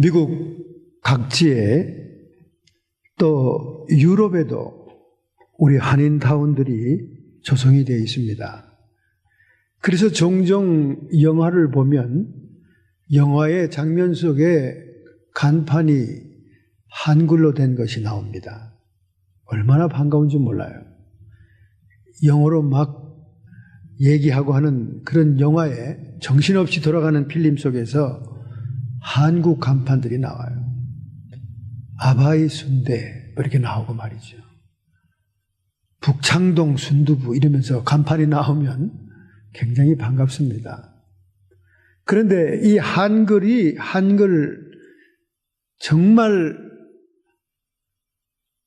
미국 각지에 또 유럽에도 우리 한인타운들이 조성이 되어 있습니다. 그래서 종종 영화를 보면 영화의 장면 속에 간판이 한글로 된 것이 나옵니다. 얼마나 반가운지 몰라요. 영어로 막 얘기하고 하는 그런 영화에 정신없이 돌아가는 필름 속에서 한국 간판들이 나와요. 아바이 순대 이렇게 나오고 말이죠. 북창동 순두부 이러면서 간판이 나오면 굉장히 반갑습니다. 그런데 이 한글 정말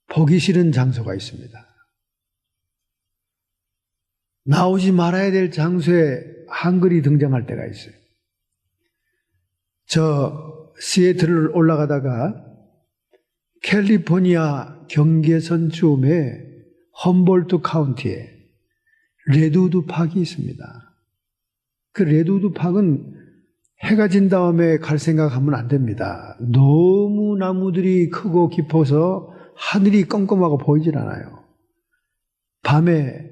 보기 싫은 장소가 있습니다. 나오지 말아야 될 장소에 한글이 등장할 때가 있어요. 저 시애틀을 올라가다가 캘리포니아 경계선 쯤에 험볼트 카운티에 레드우드 팍이 있습니다. 그 레드우드 팍은 해가 진 다음에 갈 생각하면 안 됩니다. 너무 나무들이 크고 깊어서 하늘이 껌껌하고 보이질 않아요. 밤에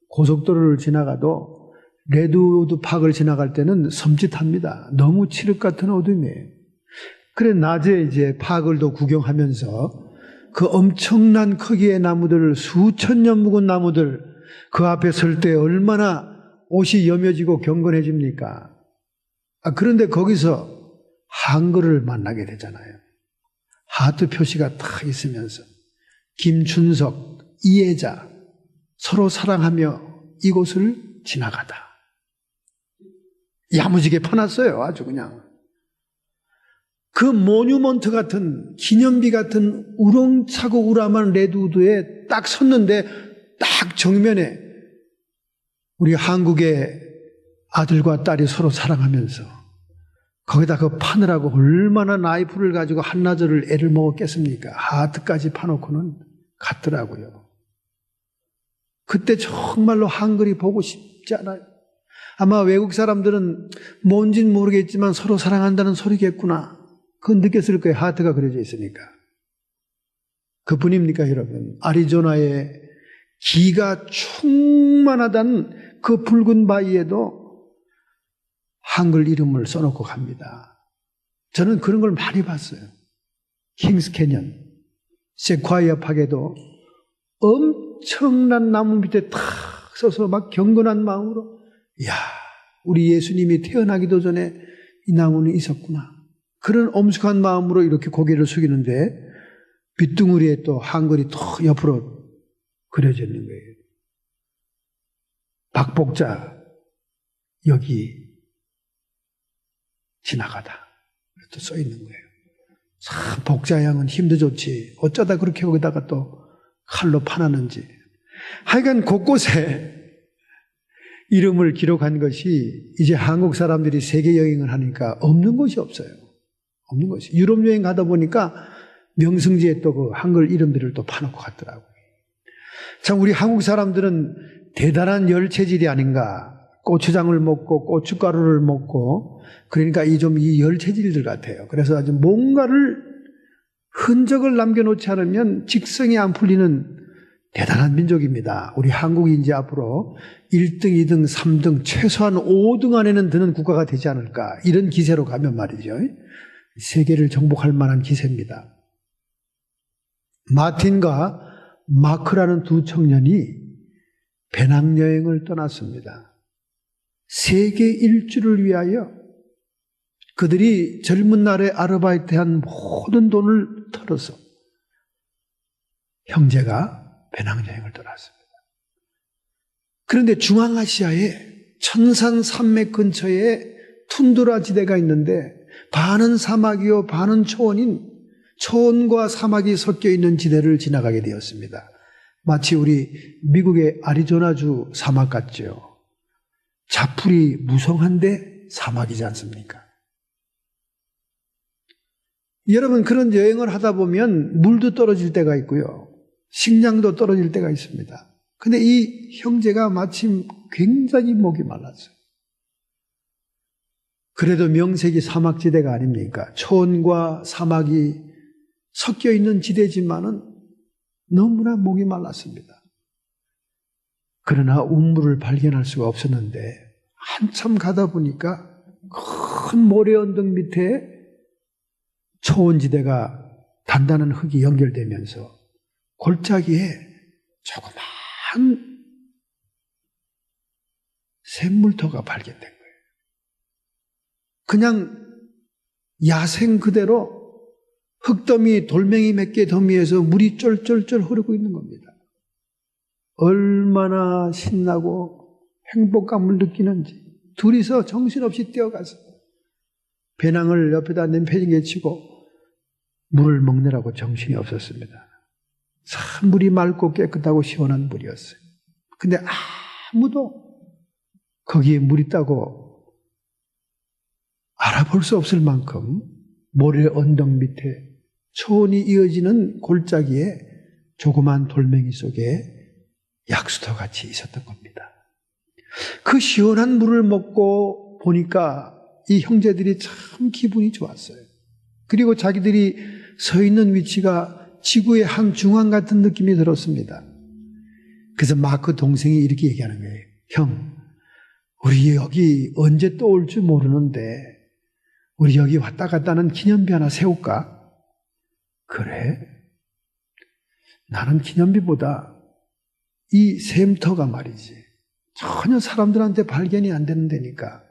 고속도로를 지나가도 레드우드 팍을 지나갈 때는 섬찟합니다. 너무 칠흑 같은 어둠이에요. 그래 낮에 이제 팍을 또 구경하면서 그 엄청난 크기의 나무들, 수천 년 묵은 나무들 그 앞에 설 때 얼마나 옷이 여며지고 경건해집니까? 그런데 거기서 한글을 만나게 되잖아요. 하트 표시가 탁 있으면서 김춘석, 이혜자 서로 사랑하며 이곳을 지나가다. 야무지게 파놨어요. 아주 그냥. 그 모뉴먼트 같은 기념비 같은 우렁차고 우람한 레드우드에 딱 섰는데 딱 정면에 우리 한국의 아들과 딸이 서로 사랑하면서 거기다 그 파느라고 얼마나 나이프를 가지고 한나절을 애를 먹었겠습니까? 하트까지 파놓고는 갔더라고요. 그때 정말로 한글이 보고 싶지 않아요. 아마 외국 사람들은 뭔진 모르겠지만 서로 사랑한다는 소리겠구나. 그건 느꼈을 거예요. 하트가 그려져 있으니까. 그뿐입니까 여러분? 아리조나에 기가 충만하다는 그 붉은 바위에도 한글 이름을 써놓고 갑니다. 저는 그런 걸 많이 봤어요. 킹스 캐년, 세콰이어 팍에도 엄청난 나무 밑에 탁 서서 막 경건한 마음으로 이야, 우리 예수님이 태어나기도 전에 이 나무는 있었구나. 그런 엄숙한 마음으로 이렇게 고개를 숙이는데 빗둥우리에 또 한글이 턱 옆으로 그려져 있는 거예요. 박복자 여기 지나가다 또 써 있는 거예요. 참 복자 양은 힘도 좋지 어쩌다 그렇게 거기다가 또 칼로 파놨는지. 하여간 곳곳에 이름을 기록한 것이 이제 한국 사람들이 세계 여행을 하니까 없는 곳이 없어요. 없는 것이. 유럽 여행 가다 보니까 명승지에 또 그 한글 이름들을 또 파놓고 갔더라고요. 참 우리 한국 사람들은 대단한 열체질이 아닌가. 고추장을 먹고 고춧가루를 먹고 그러니까 이 열체질들 같아요. 그래서 아주 뭔가를 흔적을 남겨놓지 않으면 직성이 안 풀리는 대단한 민족입니다. 우리 한국이 이제 앞으로 1등, 2등, 3등, 최소한 5등 안에는 드는 국가가 되지 않을까. 이런 기세로 가면 말이죠. 세계를 정복할 만한 기세입니다. 마틴과 마크라는 두 청년이 배낭여행을 떠났습니다. 세계 일주를 위하여 그들이 젊은 날에 아르바이트한 모든 돈을 털어서 형제가 배낭여행을 떠났습니다. 그런데 중앙아시아에 천산산맥 근처에 툰드라 지대가 있는데 반은 사막이요 반은 초원인 초원과 사막이 섞여 있는 지대를 지나가게 되었습니다. 마치 우리 미국의 아리조나주 사막 같죠. 자풀이 무성한데 사막이지 않습니까? 여러분 그런 여행을 하다 보면 물도 떨어질 때가 있고요. 식량도 떨어질 때가 있습니다. 근데 이 형제가 마침 굉장히 목이 말랐어요. 그래도 명색이 사막지대가 아닙니까? 초원과 사막이 섞여 있는 지대지만은 너무나 목이 말랐습니다. 그러나 우물을 발견할 수가 없었는데 한참 가다 보니까 큰 모래 언덕 밑에 초원지대가 단단한 흙이 연결되면서 골짜기에 조그마한 샘물터가 발견된 거예요. 그냥 야생 그대로 흙더미, 돌멩이 몇 개 더미에서 물이 쫄쫄쫄 흐르고 있는 겁니다. 얼마나 신나고 행복감을 느끼는지 둘이서 정신없이 뛰어가서 배낭을 옆에다 내팽개치고 물을 먹느라고 정신이 없었습니다. 참 물이 맑고 깨끗하고 시원한 물이었어요. 근데 아무도 거기에 물 있다고 알아볼 수 없을 만큼 모래 언덕 밑에 초원이 이어지는 골짜기에 조그만 돌멩이 속에 약수터같이 있었던 겁니다. 그 시원한 물을 먹고 보니까 이 형제들이 참 기분이 좋았어요. 그리고 자기들이 서 있는 위치가 지구의 한 중앙 같은 느낌이 들었습니다. 그래서 마크 동생이 이렇게 얘기하는 거예요. 형, 우리 여기 언제 또 올 줄 모르는데 우리 여기 왔다 갔다 하는 기념비 하나 세울까? 그래? 나는 기념비보다 이 샘터가 말이지 전혀 사람들한테 발견이 안 되는 데니까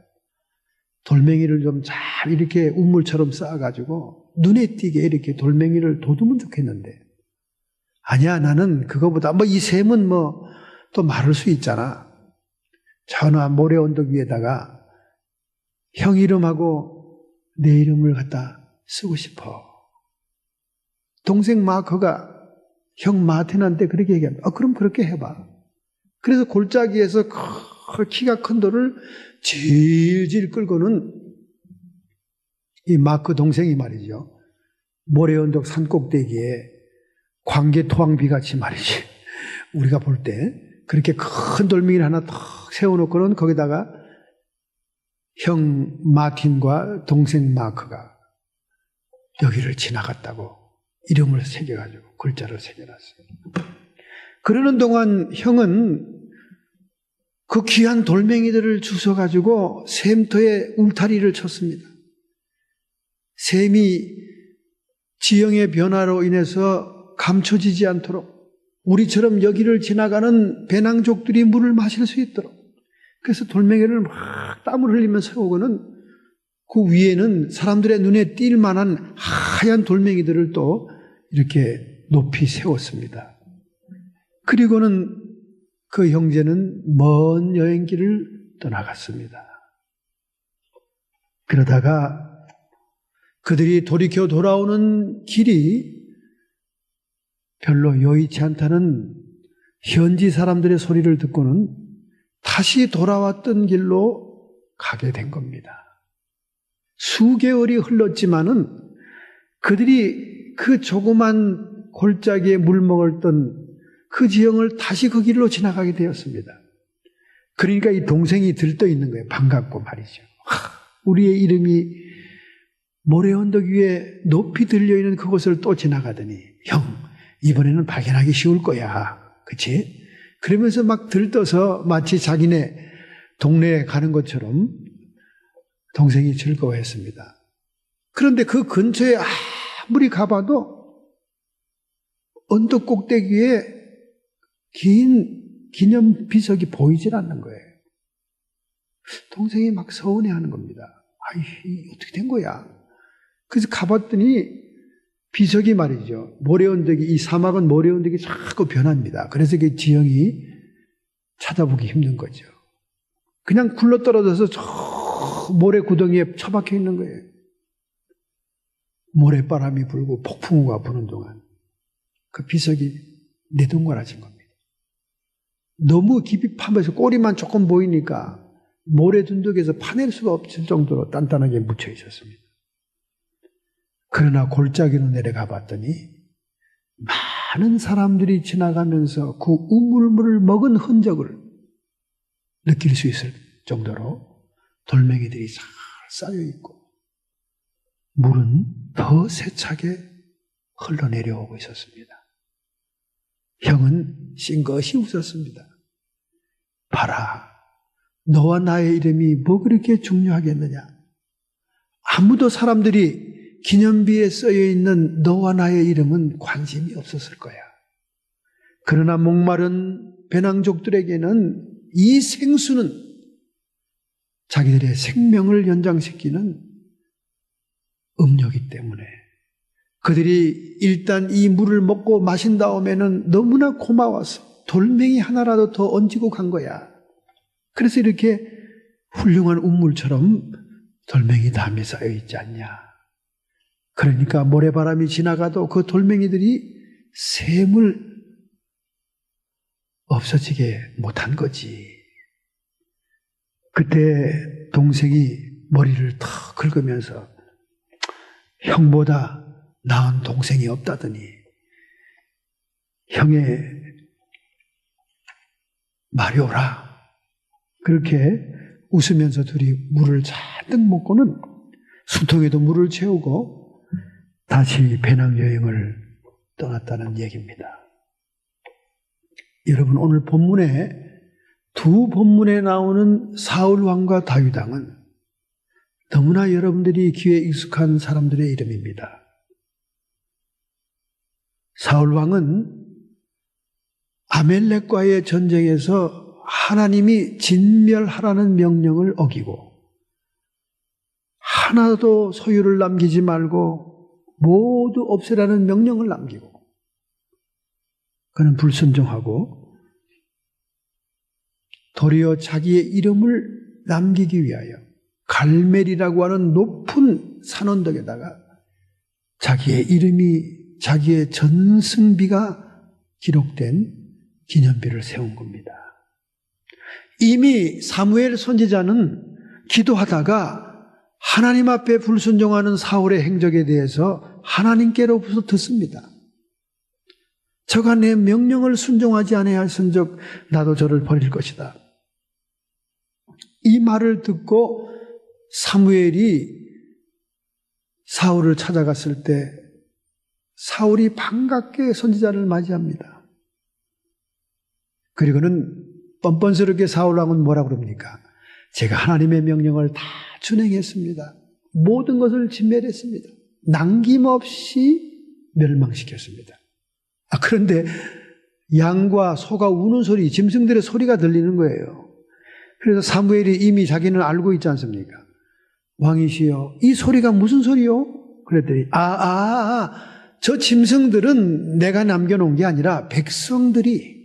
돌멩이를 좀 잘 이렇게 우물처럼 쌓아가지고 눈에 띄게 이렇게 돌멩이를 돋우면 좋겠는데 아니야, 나는 그거보다 이 샘은 또 마를 수 있잖아. 전화 모래 언덕 위에다가 형 이름하고 내 이름을 갖다 쓰고 싶어. 동생 마커가 형 마틴한테 그렇게 얘기합니다. 그럼 그렇게 해봐. 그래서 골짜기에서 키가 큰 돌을 질질 끌고는 이 마크 동생이 말이죠. 모래 언덕 산 꼭대기에 광개 토왕비 같이 말이지. 우리가 볼 때 그렇게 큰 돌멩이를 하나 탁 세워놓고는 거기다가 형 마틴과 동생 마크가 여기를 지나갔다고 이름을 새겨가지고 글자를 새겨놨어요. 그러는 동안 형은 그 귀한 돌멩이들을 주워가지고 샘터에 울타리를 쳤습니다. 샘이 지형의 변화로 인해서 감춰지지 않도록 우리처럼 여기를 지나가는 배낭족들이 물을 마실 수 있도록 그래서 돌멩이를 막 땀을 흘리면서 세우고는 그 위에는 사람들의 눈에 띌 만한 하얀 돌멩이들을 또 이렇게 높이 세웠습니다. 그리고는 그 형제는 먼 여행길을 떠나갔습니다. 그러다가 그들이 돌이켜 돌아오는 길이 별로 여의치 않다는 현지 사람들의 소리를 듣고는 다시 돌아왔던 길로 가게 된 겁니다. 수개월이 흘렀지만은 그들이 그 조그만 골짜기에 물 먹었던 그 지형을 다시 그 길로 지나가게 되었습니다. 그러니까 이 동생이 들떠 있는 거예요. 반갑고 말이죠. 우리의 이름이 모래 언덕 위에 높이 들려있는 그곳을 또 지나가더니 형, 이번에는 발견하기 쉬울 거야. 그치? 그러면서 막 들떠서 마치 자기네 동네에 가는 것처럼 동생이 즐거워했습니다. 그런데 그 근처에 아무리 가봐도 언덕 꼭대기에 긴 기념 비석이 보이질 않는 거예요. 동생이 막 서운해하는 겁니다. 어떻게 된 거야? 그래서 가봤더니 비석이 말이죠. 모래 언덕이, 이 사막은 모래 언덕이 자꾸 변합니다. 그래서 그 지형이 찾아보기 힘든 거죠. 그냥 굴러떨어져서 저 모래 구덩이에 처박혀 있는 거예요. 모래바람이 불고 폭풍우가 부는 동안 그 비석이 내동거라진 겁니다. 너무 깊이 파면서 꼬리만 조금 보이니까 모래 둔덕에서 파낼 수가 없을 정도로 단단하게 묻혀 있었습니다. 그러나 골짜기로 내려가 봤더니 많은 사람들이 지나가면서 그 우물물을 먹은 흔적을 느낄 수 있을 정도로 돌멩이들이 잘 쌓여 있고 물은 더 세차게 흘러내려오고 있었습니다. 형은 싱긋이 웃었습니다. 봐라, 너와 나의 이름이 뭐 그렇게 중요하겠느냐? 아무도 사람들이 기념비에 쓰여 있는 너와 나의 이름은 관심이 없었을 거야. 그러나 목마른 배낭족들에게는 이 생수는 자기들의 생명을 연장시키는 음료이기 때문에 그들이 일단 이 물을 먹고 마신 다음에는 너무나 고마워서 돌멩이 하나라도 더 얹고 간 거야. 그래서 이렇게 훌륭한 우물처럼 돌멩이 담이 쌓여 있지 않냐. 그러니까 모래바람이 지나가도 그 돌멩이들이 샘을 없어지게 못한 거지. 그때 동생이 머리를 턱 긁으면서 형보다 나은 동생이 없다더니 형의 말이 오라. 그렇게 웃으면서 둘이 물을 잔뜩 먹고는 수통에도 물을 채우고 다시 배낭여행을 떠났다는 얘기입니다. 여러분, 오늘 본문에 두 본문에 나오는 사울왕과 다윗왕은 너무나 여러분들이 귀에 익숙한 사람들의 이름입니다. 사울왕은 아멜렉과의 전쟁에서 하나님이 진멸하라는 명령을 어기고 하나도 소유를 남기지 말고 모두 없애라는 명령을 남기고 그는 불순종하고 도리어 자기의 이름을 남기기 위하여 갈멜이라고 하는 높은 산언덕에다가 자기의 이름이, 자기의 전승비가 기록된 기념비를 세운 겁니다. 이미 사무엘 선지자는 기도하다가 하나님 앞에 불순종하는 사울의 행적에 대해서 하나님께로부터 듣습니다. 저가 내 명령을 순종하지 아니하였은즉 나도 저를 버릴 것이다. 이 말을 듣고 사무엘이 사울을 찾아갔을 때 사울이 반갑게 선지자를 맞이합니다. 그리고는 뻔뻔스럽게 사울왕은 뭐라고 그럽니까? 제가 하나님의 명령을 다 준행했습니다. 모든 것을 진멸했습니다. 남김없이 멸망시켰습니다. 그런데 양과 소가 우는 소리, 짐승들의 소리가 들리는 거예요. 그래서 사무엘이 이미 자기는 알고 있지 않습니까? 왕이시여, 이 소리가 무슨 소리요? 그랬더니 저 짐승들은 내가 남겨놓은 게 아니라 백성들이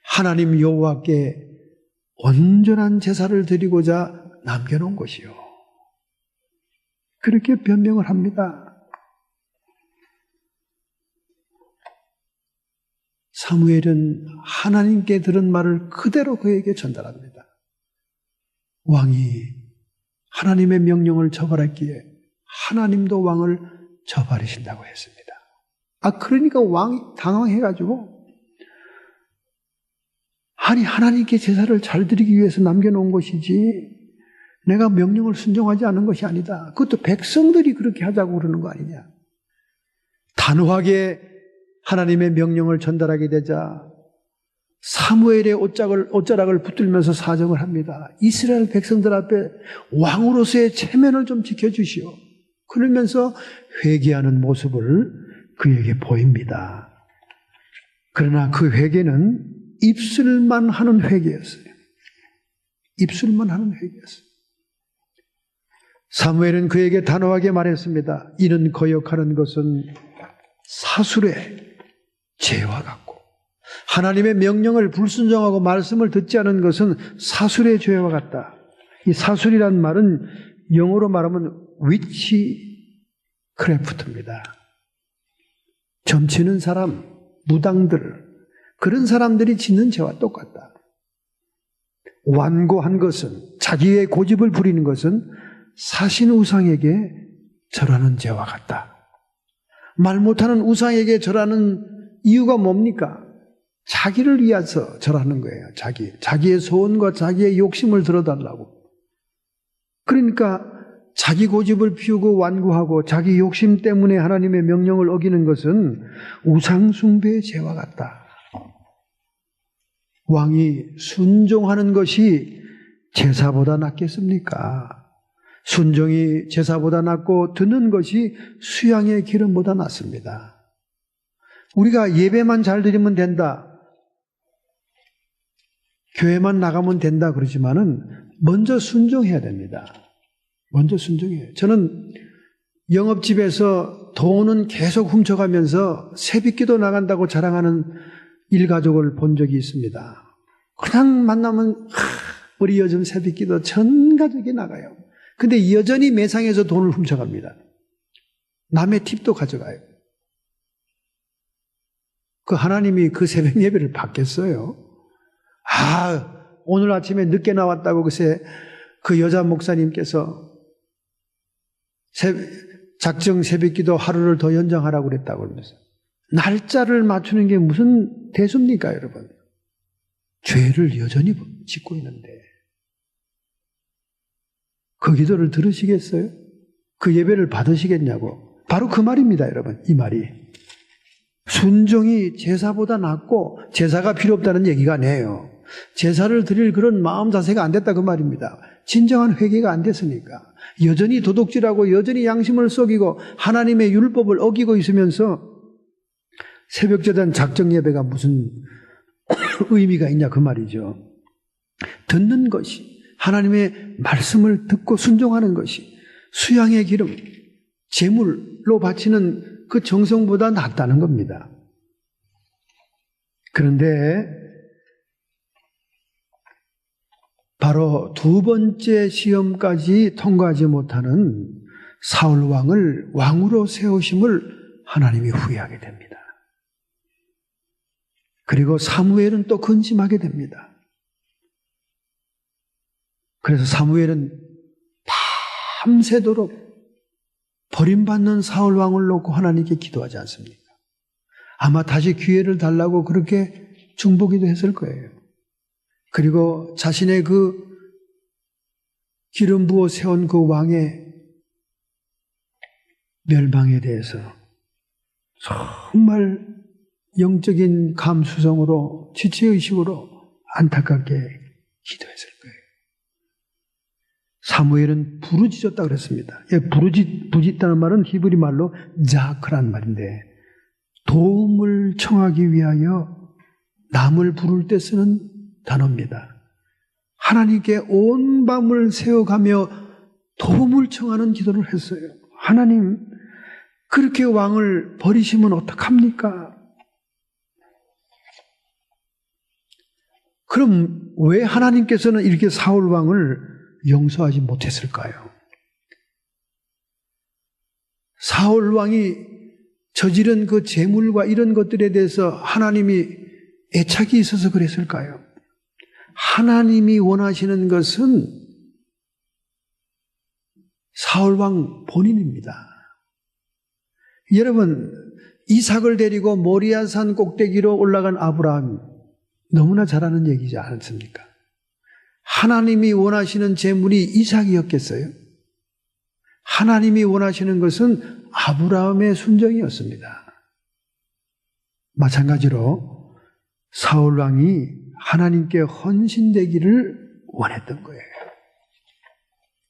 하나님 여호와께 온전한 제사를 드리고자 남겨놓은 것이요. 그렇게 변명을 합니다. 사무엘은 하나님께 들은 말을 그대로 그에게 전달합니다. 왕이 하나님의 명령을 저버렸기에 하나님도 왕을 저버리신다고 했습니다. 그러니까 왕이 당황해가지고 아니 하나님께 제사를 잘 드리기 위해서 남겨놓은 것이지 내가 명령을 순종하지 않은 것이 아니다. 그것도 백성들이 그렇게 하자고 그러는 거 아니냐. 단호하게 하나님의 명령을 전달하게 되자 사무엘의 옷자락을 붙들면서 사정을 합니다. 이스라엘 백성들 앞에 왕으로서의 체면을 좀 지켜주시오. 그러면서 회개하는 모습을 그에게 보입니다. 그러나 그 회개는 입술만 하는 회개였어요. 입술만 하는 회개였어요. 사무엘은 그에게 단호하게 말했습니다. 이는 거역하는 것은 사술의 죄와 같고 하나님의 명령을 불순종하고 말씀을 듣지 않은 것은 사술의 죄와 같다. 이 사술이란 말은 영어로 말하면 위치크래프트입니다. 점치는 사람, 무당들, 그런 사람들이 짓는 죄와 똑같다. 완고한 것은, 자기의 고집을 부리는 것은 사신 우상에게 절하는 죄와 같다. 말 못하는 우상에게 절하는 이유가 뭡니까? 자기를 위해서 절하는 거예요. 자기의 소원과 자기의 욕심을 들어달라고. 그러니까 자기 고집을 피우고 완고하고 자기 욕심 때문에 하나님의 명령을 어기는 것은 우상숭배의 죄와 같다. 왕이 순종하는 것이 제사보다 낫겠습니까? 순종이 제사보다 낫고 듣는 것이 수양의 기름보다 낫습니다. 우리가 예배만 잘 드리면 된다, 교회만 나가면 된다 그러지만은 먼저 순종해야 됩니다. 먼저 순종해요. 저는 영업집에서 돈은 계속 훔쳐가면서 새벽기도 나간다고 자랑하는 일가족을 본 적이 있습니다. 그냥 만나면 우리 요즘 새벽기도 전 가족이 나가요. 근데 여전히 매상에서 돈을 훔쳐갑니다. 남의 팁도 가져가요. 그 하나님이 그 새벽 예배를 받겠어요? 오늘 아침에 늦게 나왔다고 글쎄 그 여자 목사님께서 작정 새벽기도 하루를 더 연장하라고 그랬다고 그러면서 날짜를 맞추는 게 무슨 대수입니까, 여러분? 죄를 여전히 짓고 있는데 그 기도를 들으시겠어요? 그 예배를 받으시겠냐고. 바로 그 말입니다, 여러분. 이 말이 순종이 제사보다 낫고 제사가 필요 없다는 얘기가 아니에요. 제사를 드릴 그런 마음 자세가 안 됐다 그 말입니다. 진정한 회개가 안 됐으니까 여전히 도둑질하고 여전히 양심을 속이고 하나님의 율법을 어기고 있으면서 새벽제단 작정 예배가 무슨 의미가 있냐 그 말이죠. 듣는 것이, 하나님의 말씀을 듣고 순종하는 것이 수양의 기름, 제물로 바치는 그 정성보다 낫다는 겁니다. 그런데 바로 두 번째 시험까지 통과하지 못하는 사울 왕을 왕으로 세우심을 하나님이 후회하게 됩니다. 그리고 사무엘은 또 근심하게 됩니다. 그래서 사무엘은 밤새도록 버림받는 사울 왕을 놓고 하나님께 기도하지 않습니까? 아마 다시 기회를 달라고 그렇게 중보기도 했을 거예요. 그리고 자신의 그 기름 부어 세운 그 왕의 멸망에 대해서 정말 영적인 감수성으로 지체의식으로 안타깝게 기도했을 거예요. 사무엘은 부르짖었다 그랬습니다. 부르짖다는 말은 히브리 말로 자크란 말인데 도움을 청하기 위하여 남을 부를 때 쓰는 단어입니다. 하나님께 온 밤을 새어가며 도움을 청하는 기도를 했어요. 하나님, 그렇게 왕을 버리시면 어떡합니까? 그럼 왜 하나님께서는 이렇게 사울 왕을 용서하지 못했을까요? 사울 왕이 저지른 그 재물과 이런 것들에 대해서 하나님이 애착이 있어서 그랬을까요? 하나님이 원하시는 것은 사울 왕 본인입니다. 여러분, 이삭을 데리고 모리아산 꼭대기로 올라간 아브라함, 너무나 잘 아는 얘기지 않습니까? 하나님이 원하시는 재물이 이삭이었겠어요? 하나님이 원하시는 것은 아브라함의 순종이었습니다. 마찬가지로 사울 왕이 하나님께 헌신되기를 원했던 거예요.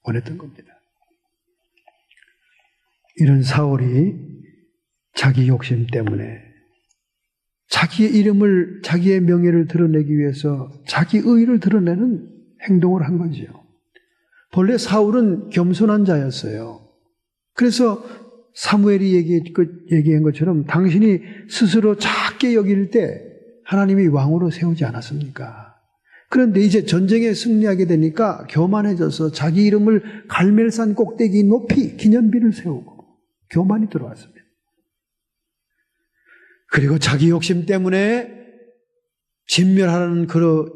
원했던 겁니다. 이런 사울이 자기 욕심 때문에 자기의 이름을, 자기의 명예를 드러내기 위해서 자기 의의를 드러내는 행동을 한 거지요. 본래 사울은 겸손한 자였어요. 그래서 사무엘이 얘기한 것처럼 당신이 스스로 작게 여길 때 하나님이 왕으로 세우지 않았습니까? 그런데 이제 전쟁에 승리하게 되니까 교만해져서 자기 이름을 갈멜산 꼭대기 높이 기념비를 세우고 교만이 들어왔습니다. 그리고 자기 욕심 때문에 진멸하는 그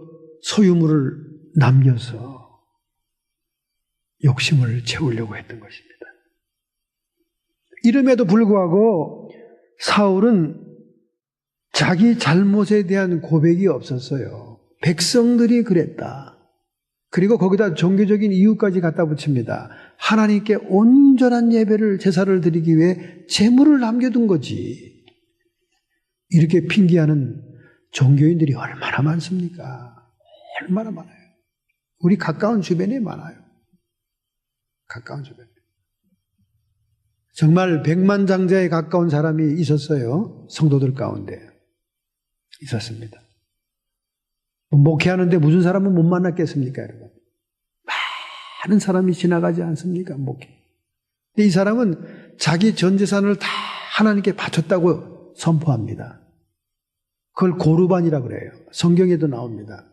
소유물을 남겨서 욕심을 채우려고 했던 것입니다. 이름에도 불구하고 사울은 자기 잘못에 대한 고백이 없었어요. 백성들이 그랬다. 그리고 거기다 종교적인 이유까지 갖다 붙입니다. 하나님께 온전한 예배를 제사를 드리기 위해 재물을 남겨둔 거지. 이렇게 핑계하는 종교인들이 얼마나 많습니까? 얼마나 많아요. 우리 가까운 주변에 많아요. 가까운 주변에. 정말 백만장자에 가까운 사람이 있었어요. 성도들 가운데. 있었습니다. 목회하는데 무슨 사람은 못 만났겠습니까, 여러분? 많은 사람이 지나가지 않습니까, 목회. 근데 이 사람은 자기 전 재산을 다 하나님께 바쳤다고 선포합니다. 그걸 고르반이라고 그래요. 성경에도 나옵니다.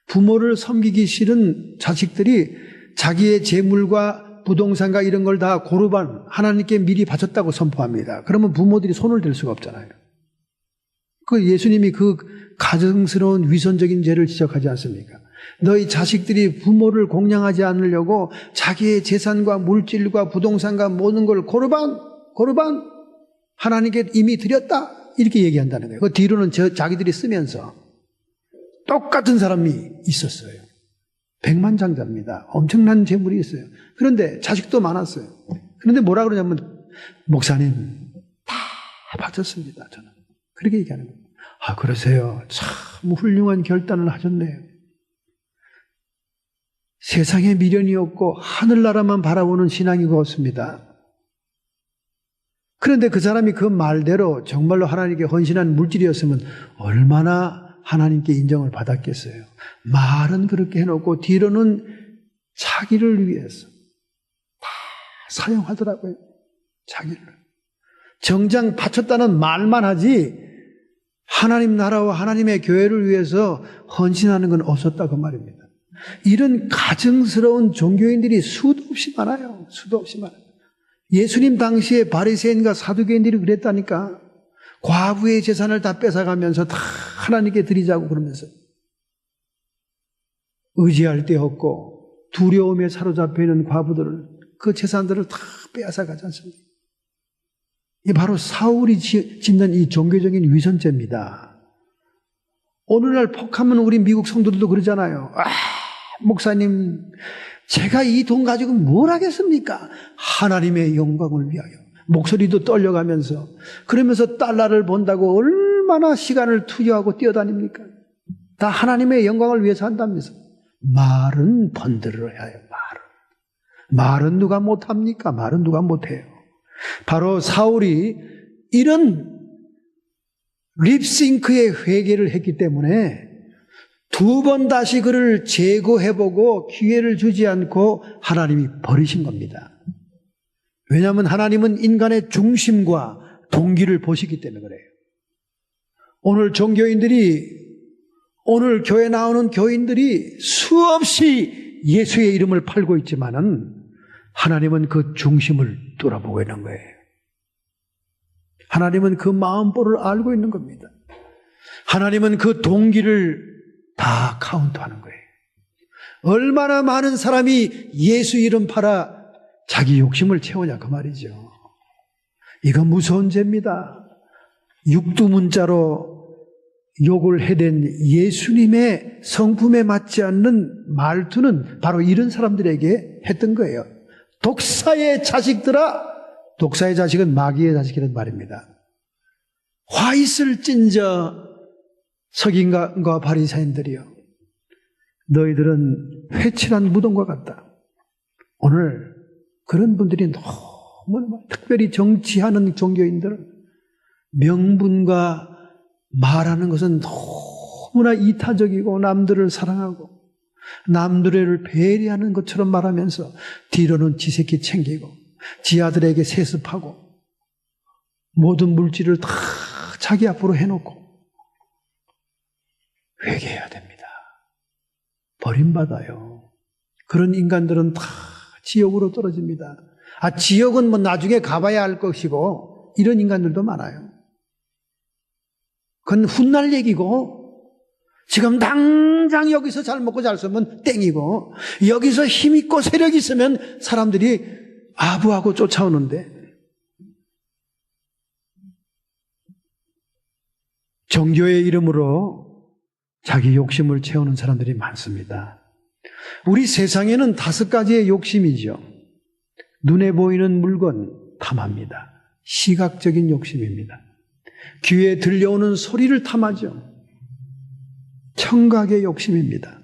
부모를 섬기기 싫은 자식들이 자기의 재물과 부동산과 이런 걸 다 고르반, 하나님께 미리 바쳤다고 선포합니다. 그러면 부모들이 손을 댈 수가 없잖아요. 그 예수님이 그 가증스러운 위선적인 죄를 지적하지 않습니까? 너희 자식들이 부모를 공양하지 않으려고 자기의 재산과 물질과 부동산과 모든 걸 고르반 하나님께 이미 드렸다 이렇게 얘기한다는 거예요. 그 뒤로는 자기들이 쓰면서 똑같은 사람이 있었어요. 백만장자입니다. 엄청난 재물이 있어요. 그런데 자식도 많았어요. 그런데 뭐라 그러냐면 목사님 다 바쳤습니다. 저는 그렇게 얘기하는 거예요. 아, 그러세요. 참 훌륭한 결단을 하셨네요. 세상에 미련이 없고 하늘나라만 바라보는 신앙이 그렇습니다. 그런데 그 사람이 그 말대로 정말로 하나님께 헌신한 물질이었으면 얼마나 하나님께 인정을 받았겠어요. 말은 그렇게 해놓고 뒤로는 자기를 위해서 다 사용하더라고요. 자기를. 정작 바쳤다는 말만 하지 하나님 나라와 하나님의 교회를 위해서 헌신하는 건 없었다 그 말입니다. 이런 가증스러운 종교인들이 수도 없이 많아요. 수도 없이 많아요. 예수님 당시에 바리새인과 사두개인들이 그랬다니까. 과부의 재산을 다 뺏어가면서 다 하나님께 드리자고 그러면서 의지할 데 없고 두려움에 사로잡혀 있는 과부들을 그 재산들을 다 빼앗아가지 않습니까? 이 바로 사울이 짓는 이 종교적인 위선죄입니다. 오늘날 폭하면 우리 미국 성도들도 그러잖아요. 아, 목사님, 제가 이 돈 가지고 뭘 하겠습니까? 하나님의 영광을 위하여. 목소리도 떨려가면서 그러면서 달러를 본다고 얼마나 시간을 투여하고 뛰어다닙니까? 다 하나님의 영광을 위해서 한다면서. 말은 번들어야 해요. 말은 누가 못합니까? 말은 누가 못해요. 바로 사울이 이런 립싱크의 회개를 했기 때문에 두 번 다시 그를 재고해보고 기회를 주지 않고 하나님이 버리신 겁니다. 왜냐하면 하나님은 인간의 중심과 동기를 보시기 때문에 그래요. 오늘 종교인들이, 오늘 교회 나오는 교인들이 수없이 예수의 이름을 팔고 있지만은 하나님은 그 중심을 돌아보고 있는 거예요. 하나님은 그 마음보를 알고 있는 겁니다. 하나님은 그 동기를 다 카운트하는 거예요. 얼마나 많은 사람이 예수 이름 팔아 자기 욕심을 채우냐 그 말이죠. 이건 무서운 죄입니다. 육두문자로 욕을 해댄 예수님의 성품에 맞지 않는 말투는 바로 이런 사람들에게 했던 거예요. 독사의 자식들아, 독사의 자식은 마귀의 자식이라는 말입니다. 화 있을 찐저 서기관과 바리새인들이여, 너희들은 회칠한 무덤과 같다. 오늘 그런 분들이 너무 특별히 정치하는 종교인들, 명분과 말하는 것은 너무나 이타적이고 남들을 사랑하고 남들을 배려하는 것처럼 말하면서 뒤로는 지새끼 챙기고 지 아들에게 세습하고 모든 물질을 다 자기 앞으로 해놓고 회개해야 됩니다. 버림받아요. 그런 인간들은 다 지옥으로 떨어집니다. 지옥은 뭐 나중에 가봐야 할 것이고 이런 인간들도 많아요. 그건 훗날 얘기고 지금 당장 여기서 잘 먹고 잘 살면 땡이고 여기서 힘 있고 세력이 있으면 사람들이 아부하고 쫓아오는데 종교의 이름으로 자기 욕심을 채우는 사람들이 많습니다. 우리 세상에는 5가지의 욕심이죠. 눈에 보이는 물건 탐합니다. 시각적인 욕심입니다. 귀에 들려오는 소리를 탐하죠. 청각의 욕심입니다.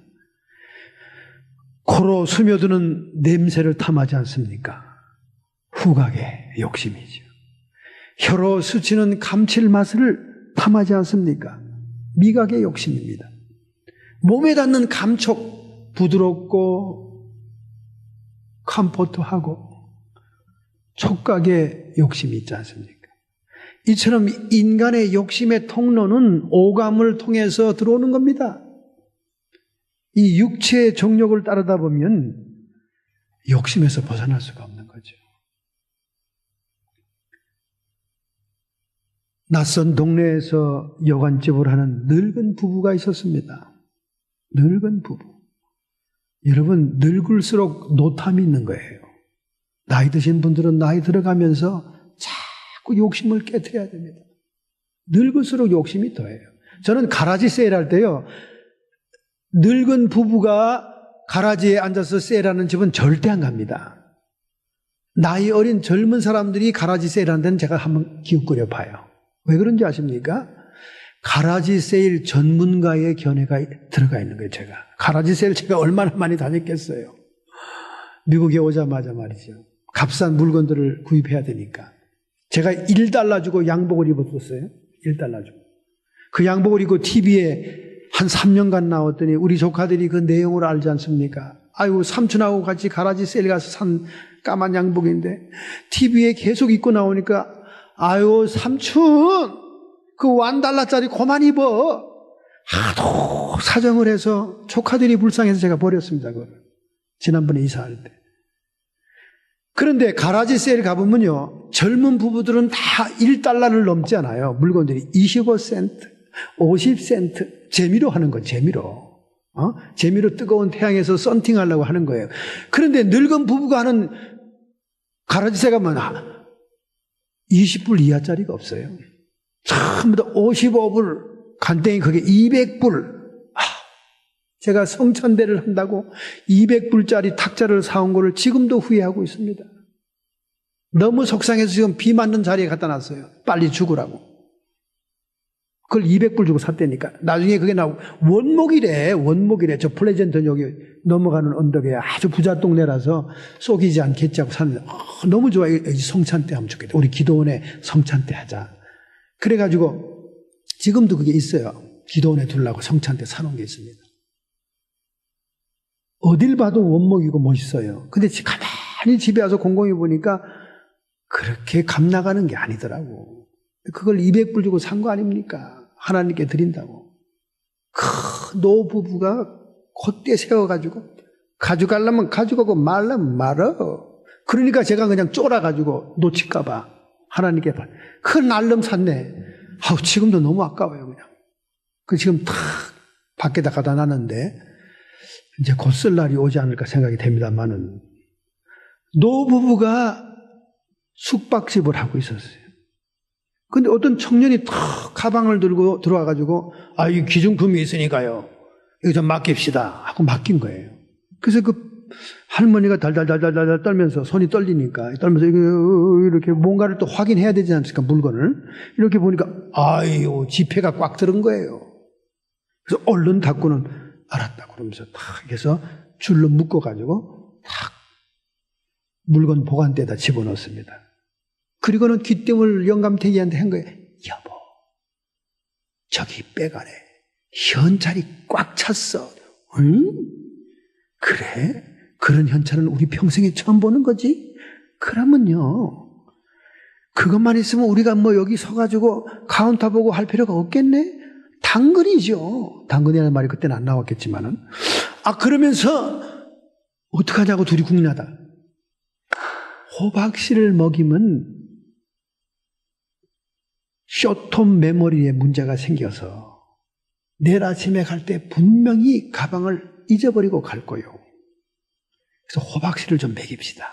코로 스며드는 냄새를 탐하지 않습니까? 후각의 욕심이죠. 혀로 스치는 감칠맛을 탐하지 않습니까? 미각의 욕심입니다. 몸에 닿는 감촉, 부드럽고 컴포트하고 촉각의 욕심이 있지 않습니까? 이처럼 인간의 욕심의 통로는 오감을 통해서 들어오는 겁니다. 이 육체의 정욕을 따르다 보면 욕심에서 벗어날 수가 없는 거죠. 낯선 동네에서 여관집을 하는 늙은 부부가 있었습니다. 늙은 부부. 여러분, 늙을수록 노탐이 있는 거예요. 나이 드신 분들은 나이 들어가면서 자꾸 욕심을 깨트려야 됩니다. 늙을수록 욕심이 더해요. 저는 가라지 세일할 때요, 늙은 부부가 가라지에 앉아서 세일하는 집은 절대 안 갑니다. 나이 어린 젊은 사람들이 가라지 세일하는 데는 제가 한번 기웃거려 봐요. 왜 그런지 아십니까? 가라지 세일 전문가의 견해가 들어가 있는 거예요, 제가. 가라지 세일 제가 얼마나 많이 다녔겠어요. 미국에 오자마자 말이죠. 값싼 물건들을 구입해야 되니까. 제가 $1 주고 양복을 입었었어요. $1 주고. 그 양복을 입고 TV에 한 3년간 나왔더니 우리 조카들이 그 내용을 알지 않습니까? 아이고, 삼촌하고 같이 가라지 세일 가서 산 까만 양복인데 TV에 계속 입고 나오니까 아유, 삼촌, 그 $1짜리 그만 입어. 하도 사정을 해서 조카들이 불쌍해서 제가 버렸습니다, 그걸. 지난번에 이사할 때. 그런데 가라지 세일 가보면요, 젊은 부부들은 다 $1를 넘지 않아요. 물건들이 25센트, 50센트. 재미로 하는 거예요, 재미로. 재미로 뜨거운 태양에서 썬팅하려고 하는 거예요. 그런데 늙은 부부가 하는 가라지 세일 가면 20불 이하짜리가 없어요. 전부 다 55불, 간땡이 그게 200불. 제가 성찬대를 한다고 200불짜리 탁자를 사온 거를 지금도 후회하고 있습니다. 너무 속상해서 지금 비 맞는 자리에 갖다 놨어요. 빨리 죽으라고. 그걸 200불 주고 샀다니까. 나중에 그게 원목이래. 저 플레젠트 여기 넘어가는 언덕에 아주 부자 동네라서 쏘기지 않겠지 하고 샀는데, 너무 좋아요. 성찬 때 하면 좋겠다. 우리 기도원에 성찬 때 하자. 그래가지고 지금도 그게 있어요. 기도원에 두려고 성찬 때 사놓은 게 있습니다. 어딜 봐도 원목이고 멋있어요. 근데 가만히 집에 와서 곰곰이 보니까 그렇게 값 나가는 게 아니더라고. 그걸 200불 주고 산 거 아닙니까? 하나님께 드린다고. 그 노부부가 콧대 세워가지고 가져가려면 가져가고 말라면 말어. 그러니까 제가 그냥 쫄아가지고 놓칠까봐 하나님께 그 날름 샀네. 지금도 너무 아까워요, 그냥. 그 지금 탁 밖에다 갖다 놨는데 이제 곧 쓸 날이 오지 않을까 생각이 됩니다만은, 노부부가 숙박집을 하고 있었어요. 근데 어떤 청년이 탁 가방을 들고 들어와가지고, 이 기증품이 있으니까요, 이거 좀 맡깁시다 하고 맡긴 거예요. 그래서 그 할머니가 달달달달달 떨면서, 손이 떨리니까 떨면서 이렇게 뭔가를 또 확인해야 되지 않습니까, 물건을. 이렇게 보니까 아유, 지폐가 꽉 들은 거예요. 그래서 얼른 닫고는 알았다 그러면서 탁 해서 줄로 묶어가지고 탁 물건 보관대에다 집어넣습니다. 그리고는 귀뜸을 영감탱이한테 한 거예요. 여보, 저기 백 안에 현찰이 꽉 찼어. 응? 그래? 그런 현찰은 우리 평생에 처음 보는 거지? 그러면요, 그것만 있으면 우리가 뭐 여기 서가지고 카운터 보고 할 필요가 없겠네? 당근이죠. 당근이라는 말이 그때는 안 나왔겠지만은. 그러면서 어떡하냐고 둘이 궁리하다. 호박씨를 먹이면 숏텀 메모리에 문제가 생겨서 내일 아침에 갈 때 분명히 가방을 잊어버리고 갈 거요. 그래서 호박씨를 좀 먹입시다.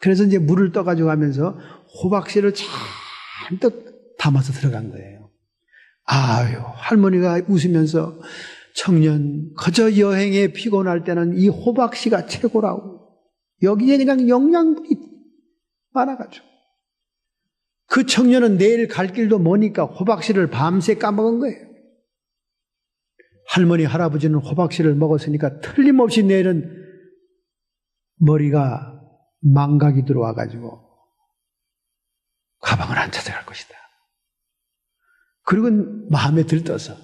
그래서 이제 물을 떠가지고 가면서 호박씨를 잔뜩 담아서 들어간 거예요. 아유, 할머니가 웃으면서 청년, 그저 여행에 피곤할 때는 이 호박씨가 최고라고. 여기에 그냥 영양분이 많아가지고. 그 청년은 내일 갈 길도 머니까 호박씨를 밤새 까먹은 거예요. 할머니, 할아버지는 호박씨를 먹었으니까 틀림없이 내일은 머리가 망각이 들어와가지고 가방을 안 찾아갈 것이다. 그리고 마음에 들떠서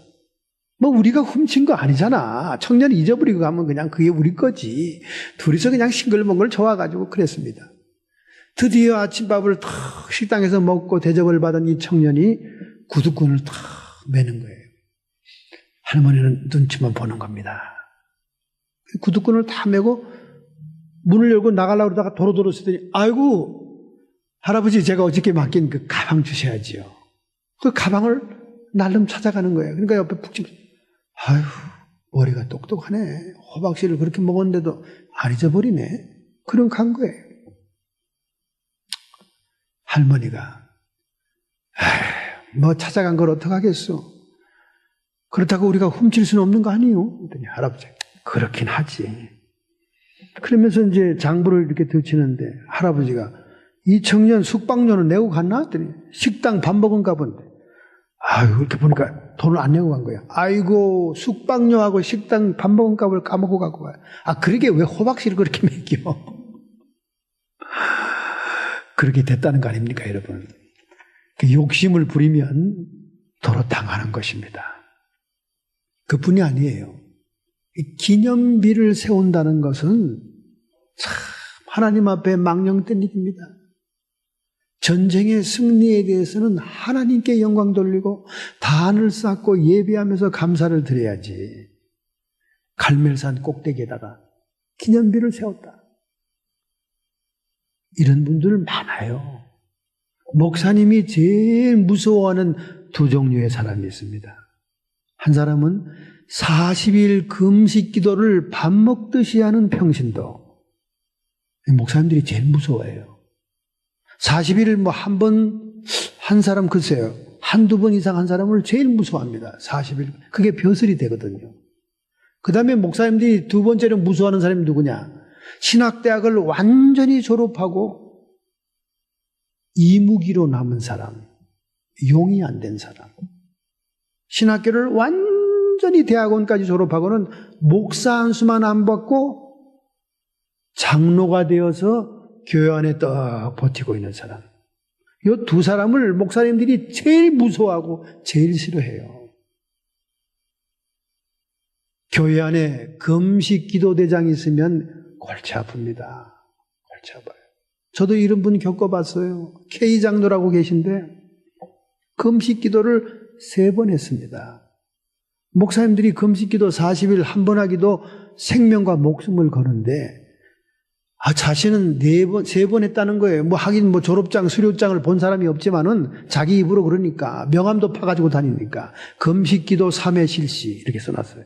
뭐 우리가 훔친 거 아니잖아. 청년이 잊어버리고 가면 그냥 그게 우리 거지. 둘이서 그냥 싱글벙글 좋아가지고 그랬습니다. 드디어 아침밥을 탁 식당에서 먹고 대접을 받은 이 청년이 구두끈을 탁 매는 거예요. 할머니는 눈치만 보는 겁니다. 구두끈을 다 매고 문을 열고 나가려고 그러다가 도로도로 쓰더니 아이고 할아버지 제가 어저께 맡긴 그 가방 주셔야지요. 그 가방을 날름 찾아가는 거예요. 그러니까 옆에 푹 집. 아유 머리가 똑똑하네. 호박씨를 그렇게 먹었는데도 안 잊어버리네. 그럼 간 거예요. 할머니가 뭐 찾아간 걸 어떡하겠어. 그렇다고 우리가 훔칠 수는 없는 거 아니에요? 그랬더니 할아버지 그렇긴 하지. 그러면서 이제 장부를 이렇게 들치는데 할아버지가 이 청년 숙박료는 내고 갔나? 했더니 식당 밥 먹은가 본데. 아유 이렇게 보니까 돈을 안 내고 간 거야. 아이고 숙박료하고 식당 밥 먹은 값을 까먹고 가고 가요. 아 그러게 왜 호박씨를 그렇게 먹여? 그렇게 됐다는 거 아닙니까 여러분? 그 욕심을 부리면 도로 당하는 것입니다. 그뿐이 아니에요. 이 기념비를 세운다는 것은 참 하나님 앞에 망령된 일입니다. 전쟁의 승리에 대해서는 하나님께 영광 돌리고 단을 쌓고 예배하면서 감사를 드려야지. 갈멜산 꼭대기에다가 기념비를 세웠다. 이런 분들 많아요. 목사님이 제일 무서워하는 두 종류의 사람이 있습니다. 한 사람은 40일 금식 기도를 밥 먹듯이 하는 평신도. 목사님들이 제일 무서워해요. 40일을 뭐 한 번, 한 사람 글쎄요. 한두 번 이상 한 사람을 제일 무서워합니다. 40일. 그게 벼슬이 되거든요. 그 다음에 목사님들이 두 번째로 무서워하는 사람이 누구냐? 신학대학을 완전히 졸업하고 이무기로 남은 사람, 용이 안 된 사람. 신학교를 완전히 대학원까지 졸업하고는 목사 한 수만 안 받고 장로가 되어서 교회 안에 떡 버티고 있는 사람. 이 두 사람을 목사님들이 제일 무서워하고 제일 싫어해요. 교회 안에 금식 기도대장이 있으면 골치 아픕니다. 골치 아파요. 저도 이런 분 겪어봤어요. K 장로라고 계신데 금식 기도를 3번 했습니다. 목사님들이 금식 기도 40일 한 번 하기도 생명과 목숨을 거는데 자신은 3번 했다는 거예요. 뭐 하긴 뭐 졸업장, 수료장을 본 사람이 없지만은 자기 입으로 그러니까 명함도 파가지고 다니니까 금식 기도 3회 실시 이렇게 써놨어요.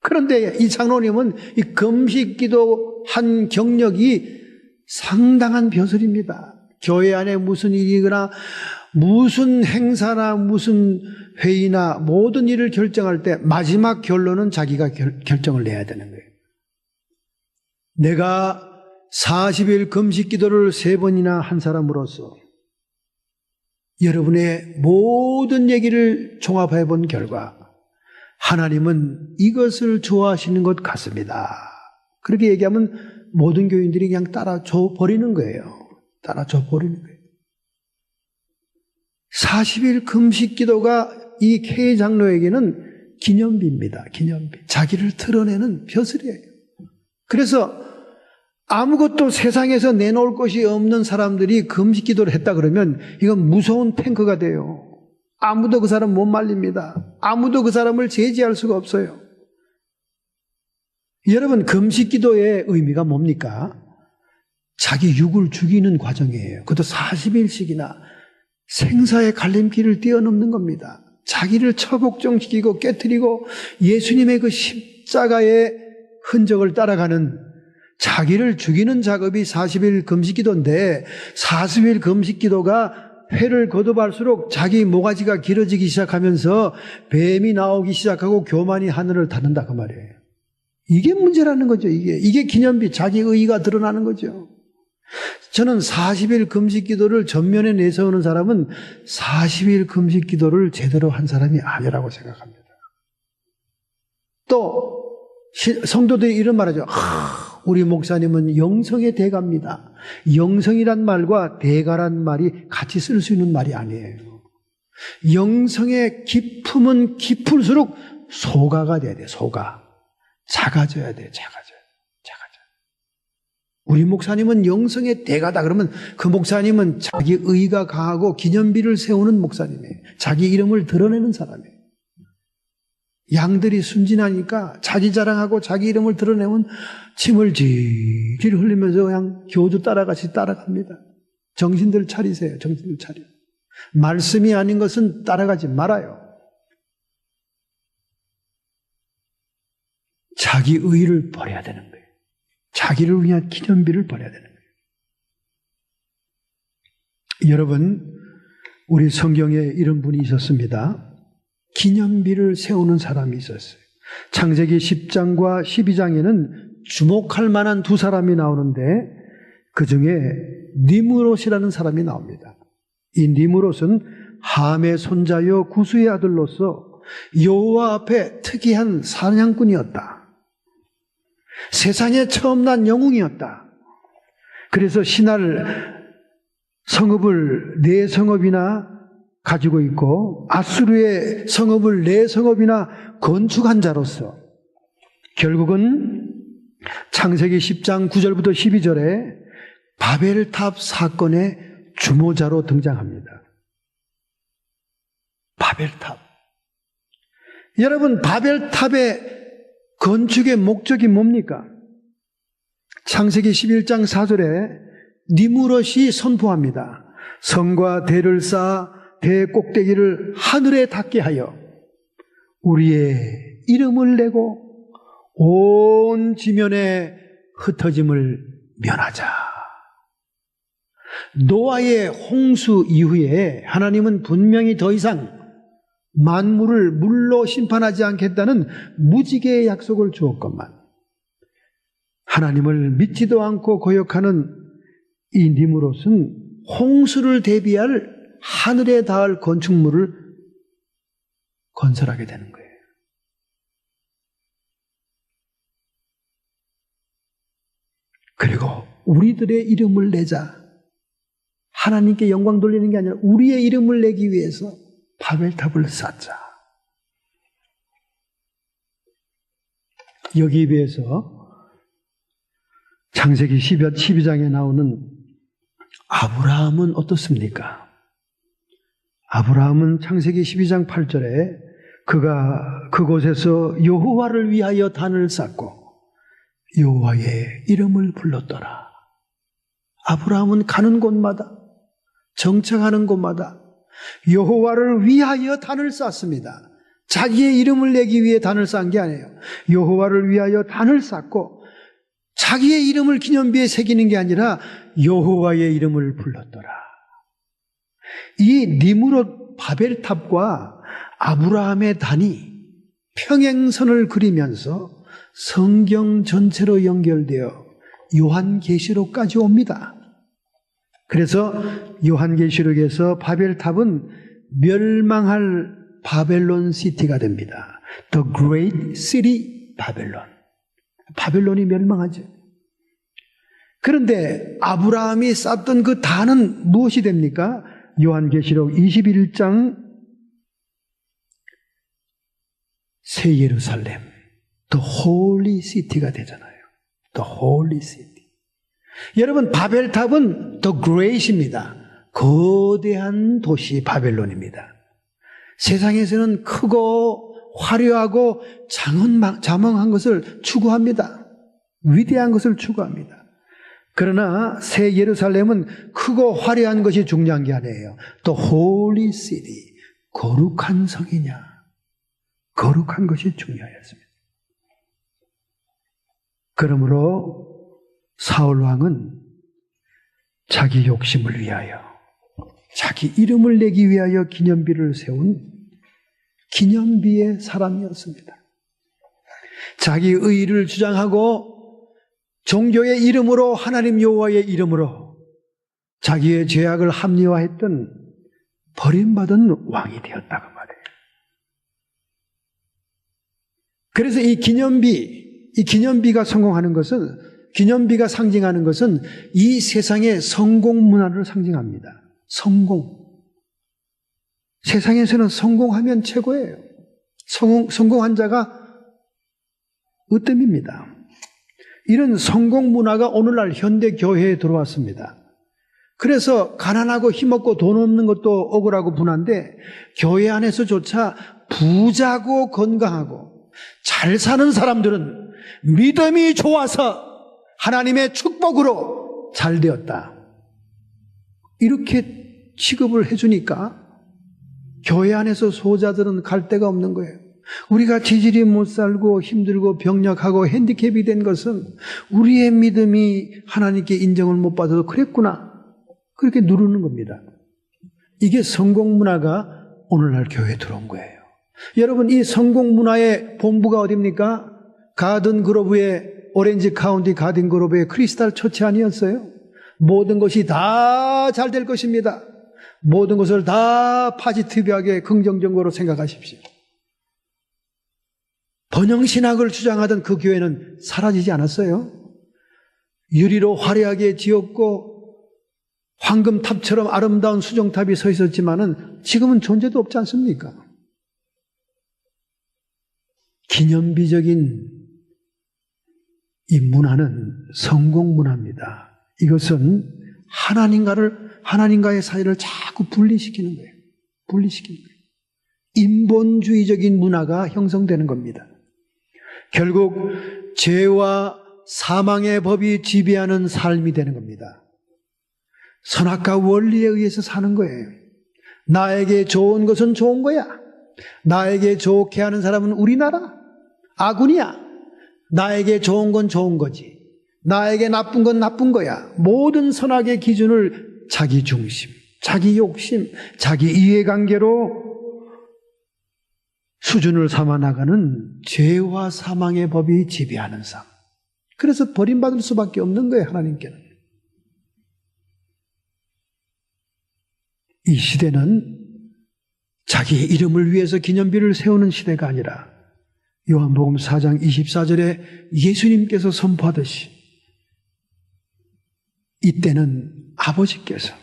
그런데 이 장로님은 이 금식 기도 한 경력이 상당한 벼슬입니다. 교회 안에 무슨 일이거나 무슨 행사나 무슨 회의나 모든 일을 결정할 때 마지막 결론은 자기가 결정을 내야 되는 거예요. 내가 40일 금식 기도를 3번이나 한 사람으로서 여러분의 모든 얘기를 종합해 본 결과 하나님은 이것을 좋아하시는 것 같습니다. 그렇게 얘기하면 모든 교인들이 그냥 따라줘 버리는 거예요. 따라줘 버리는 거예요. 40일 금식 기도가 이 K 장로에게는 기념비입니다. 기념비. 자기를 드러내는 벼슬이에요. 그래서 아무것도 세상에서 내놓을 것이 없는 사람들이 금식 기도를 했다 그러면 이건 무서운 탱크가 돼요. 아무도 그 사람 못 말립니다. 아무도 그 사람을 제지할 수가 없어요. 여러분, 금식 기도의 의미가 뭡니까? 자기 육을 죽이는 과정이에요. 그것도 40일씩이나 생사의 갈림길을 뛰어넘는 겁니다. 자기를 처복종시키고 깨트리고 예수님의 그 십자가의 흔적을 따라가는 자기를 죽이는 작업이 40일 금식 기도인데 40일 금식 기도가 회를 거듭할수록 자기 모가지가 길어지기 시작하면서 뱀이 나오기 시작하고 교만이 하늘을 닫는다 그 말이에요. 이게 문제라는 거죠. 이게 기념비, 자기 의의가 드러나는 거죠. 저는 40일 금식 기도를 전면에 내세우는 사람은 40일 금식 기도를 제대로 한 사람이 아니라고 생각합니다. 또 성도들이 이런 말하죠. 우리 목사님은 영성의 대가입니다. 영성이란 말과 대가란 말이 같이 쓸 수 있는 말이 아니에요. 영성의 깊음은 깊을수록 소가가 돼야 돼. 소가. 작아져야 돼. 작아져. 우리 목사님은 영성의 대가다. 그러면 그 목사님은 자기 의가 강하고 기념비를 세우는 목사님이에요. 자기 이름을 드러내는 사람이에요. 양들이 순진하니까 자기 자랑하고 자기 이름을 드러내면 침을 질질 흘리면서 그냥 교주 따라같이 따라갑니다. 정신들 차리세요. 정신들 차려. 말씀이 아닌 것은 따라가지 말아요. 자기 의를 버려야 되는 거예요. 자기를 위한 기념비를 버려야 되는 거예요. 여러분, 우리 성경에 이런 분이 있었습니다. 기념비를 세우는 사람이 있었어요. 창세기 10장과 12장에는 주목할 만한 두 사람이 나오는데 그 중에 니므롯이라는 사람이 나옵니다. 이 니므롯은 함의 손자여 구스의 아들로서 여호와 앞에 특이한 사냥꾼이었다. 세상에 처음 난 영웅이었다. 그래서 신할 성읍을 4성읍이나 가지고 있고 아수르의 성읍을 4성읍이나 건축한 자로서 결국은 창세기 10장 9절부터 12절에 바벨탑 사건의 주모자로 등장합니다. 바벨탑. 여러분, 바벨탑의 건축의 목적이 뭡니까? 창세기 11장 4절에 니므롯이 선포합니다. 성과 대를 쌓아 대 꼭대기를 하늘에 닿게 하여 우리의 이름을 내고 온 지면에 흩어짐을 면하자. 노아의 홍수 이후에 하나님은 분명히 더 이상 만물을 물로 심판하지 않겠다는 무지개의 약속을 주었건만 하나님을 믿지도 않고 거역하는 이 니므롯은 홍수를 대비할 하늘에 닿을 건축물을 건설하게 되는 거예요. 그리고 우리들의 이름을 내자. 하나님께 영광 돌리는 게 아니라 우리의 이름을 내기 위해서 바벨탑을 쌓자. 여기에 비해서 창세기 12장에 나오는 아브라함은 어떻습니까? 아브라함은 창세기 12장 8절에 그가 그곳에서 여호와를 위하여 단을 쌓고 여호와의 이름을 불렀더라. 아브라함은 가는 곳마다 정착하는 곳마다 여호와를 위하여 단을 쌓습니다. 자기의 이름을 내기 위해 단을 쌓은 게 아니에요. 여호와를 위하여 단을 쌓고 자기의 이름을 기념비에 새기는 게 아니라 여호와의 이름을 불렀더라. 이 니므롯 바벨탑과 아브라함의 단이 평행선을 그리면서 성경 전체로 연결되어 요한계시록까지 옵니다. 그래서 요한계시록에서 바벨탑은 멸망할 바벨론 시티가 됩니다. The Great City 바벨론. 바벨론이 멸망하죠. 그런데 아브라함이 쌓던 그 단은 무엇이 됩니까? 요한계시록 21장 새 예루살렘, The Holy City가 되잖아요. The Holy City. 여러분, 바벨탑은 The Great입니다. 거대한 도시 바벨론입니다. 세상에서는 크고 화려하고 장엄한 것을 추구합니다. 위대한 것을 추구합니다. 그러나 새 예루살렘은 크고 화려한 것이 중요한 게 아니에요. The Holy City, 거룩한 성이냐, 거룩한 것이 중요했습니다. 그러므로 사울 왕은 자기 욕심을 위하여, 자기 이름을 내기 위하여 기념비를 세운 기념비의 사람이었습니다. 자기 의의를 주장하고 종교의 이름으로, 하나님 여호와의 이름으로 자기의 죄악을 합리화했던 버림받은 왕이 되었다고 말해요. 그래서 이 기념비가 성공하는 것은, 기념비가 상징하는 것은 이 세상의 성공 문화를 상징합니다. 성공. 세상에서는 성공하면 최고예요. 성공한 자가 으뜸입니다. 이런 성공 문화가 오늘날 현대 교회에 들어왔습니다. 그래서 가난하고 힘없고 돈 없는 것도 억울하고 분한데 교회 안에서조차 부자고 건강하고 잘 사는 사람들은 믿음이 좋아서 하나님의 축복으로 잘 되었다, 이렇게 취급을 해주니까 교회 안에서 소자들은 갈 데가 없는 거예요. 우리가 지질이 못 살고 힘들고 병력하고 핸디캡이 된 것은 우리의 믿음이 하나님께 인정을 못 받아서 그랬구나, 그렇게 누르는 겁니다. 이게 성공 문화가 오늘날 교회에 들어온 거예요. 여러분, 이 성공 문화의 본부가 어디입니까? 가든 그로브의, 오렌지 카운티 가든 그로브의 크리스탈 처치 아니었어요? 모든 것이 다 잘 될 것입니다. 모든 것을 다 파지티브하게 긍정적으로 생각하십시오. 번영신학을 주장하던 그 교회는 사라지지 않았어요. 유리로 화려하게 지었고 황금탑처럼 아름다운 수정탑이 서 있었지만은 지금은 존재도 없지 않습니까? 기념비적인 이 문화는 성공 문화입니다. 이것은 하나님과의 사이를 자꾸 분리시키는 거예요. 분리시키는 거예요. 인본주의적인 문화가 형성되는 겁니다. 결국 죄와 사망의 법이 지배하는 삶이 되는 겁니다. 선악과 원리에 의해서 사는 거예요. 나에게 좋은 것은 좋은 거야. 나에게 좋게 하는 사람은 우리나라 아군이야. 나에게 좋은 건 좋은 거지. 나에게 나쁜 건 나쁜 거야. 모든 선악의 기준을 자기 중심, 자기 욕심, 자기 이해관계로 수준을 삼아 나가는 죄와 사망의 법이 지배하는 삶. 그래서 버림받을 수밖에 없는 거예요, 하나님께는. 이 시대는 자기의 이름을 위해서 기념비를 세우는 시대가 아니라 요한복음 4장 24절에 예수님께서 선포하듯이 이때는 아버지께서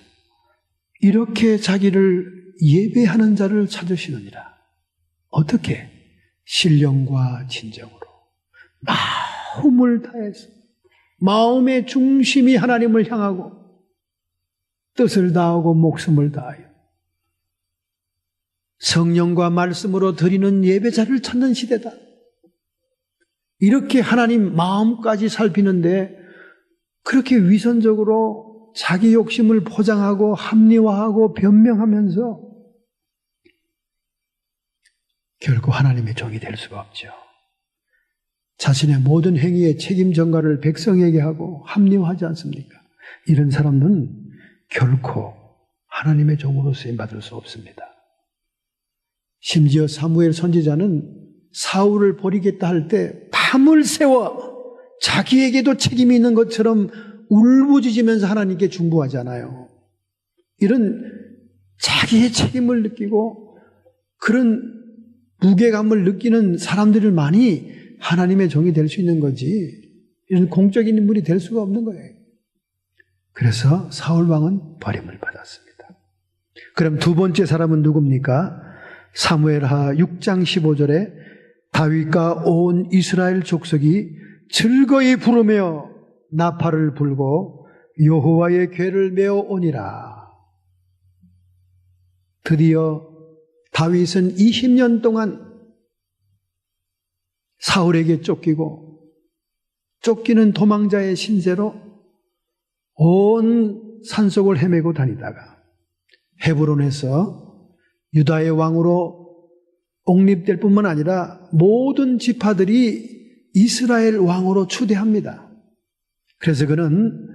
이렇게 자기를 예배하는 자를 찾으시느니라. 어떻게? 신령과 진정으로 마음을 다해서 마음의 중심이 하나님을 향하고 뜻을 다하고 목숨을 다하여 성령과 말씀으로 드리는 예배자를 찾는 시대다. 이렇게 하나님 마음까지 살피는데 그렇게 위선적으로 자기 욕심을 포장하고 합리화하고 변명하면서 결국 하나님의 종이 될 수가 없죠. 자신의 모든 행위의 책임 전가를 백성에게 하고 합리화하지 않습니까? 이런 사람은 결코 하나님의 종으로 쓰임받을 수 없습니다. 심지어 사무엘 선지자는 사울을 버리겠다 할 때 밤을 새워 자기에게도 책임이 있는 것처럼 울부짖으면서 하나님께 중보하잖아요. 이런 자기의 책임을 느끼고 그런 무게감을 느끼는 사람들만이 하나님의 종이 될 수 있는 거지, 이런 공적인 인물이 될 수가 없는 거예요. 그래서 사울 왕은 버림을 받았습니다. 그럼 두 번째 사람은 누굽니까? 사무엘하 6장 15절에 다윗과 온 이스라엘 족속이 즐거이 부르며 나팔을 불고 여호와의 궤를 메어 오니라. 드디어 다윗은 20년 동안 사울에게 쫓기는 도망자의 신세로 온 산속을 헤매고 다니다가 헤브론에서 유다의 왕으로 옹립될 뿐만 아니라 모든 지파들이 이스라엘 왕으로 추대합니다. 그래서 그는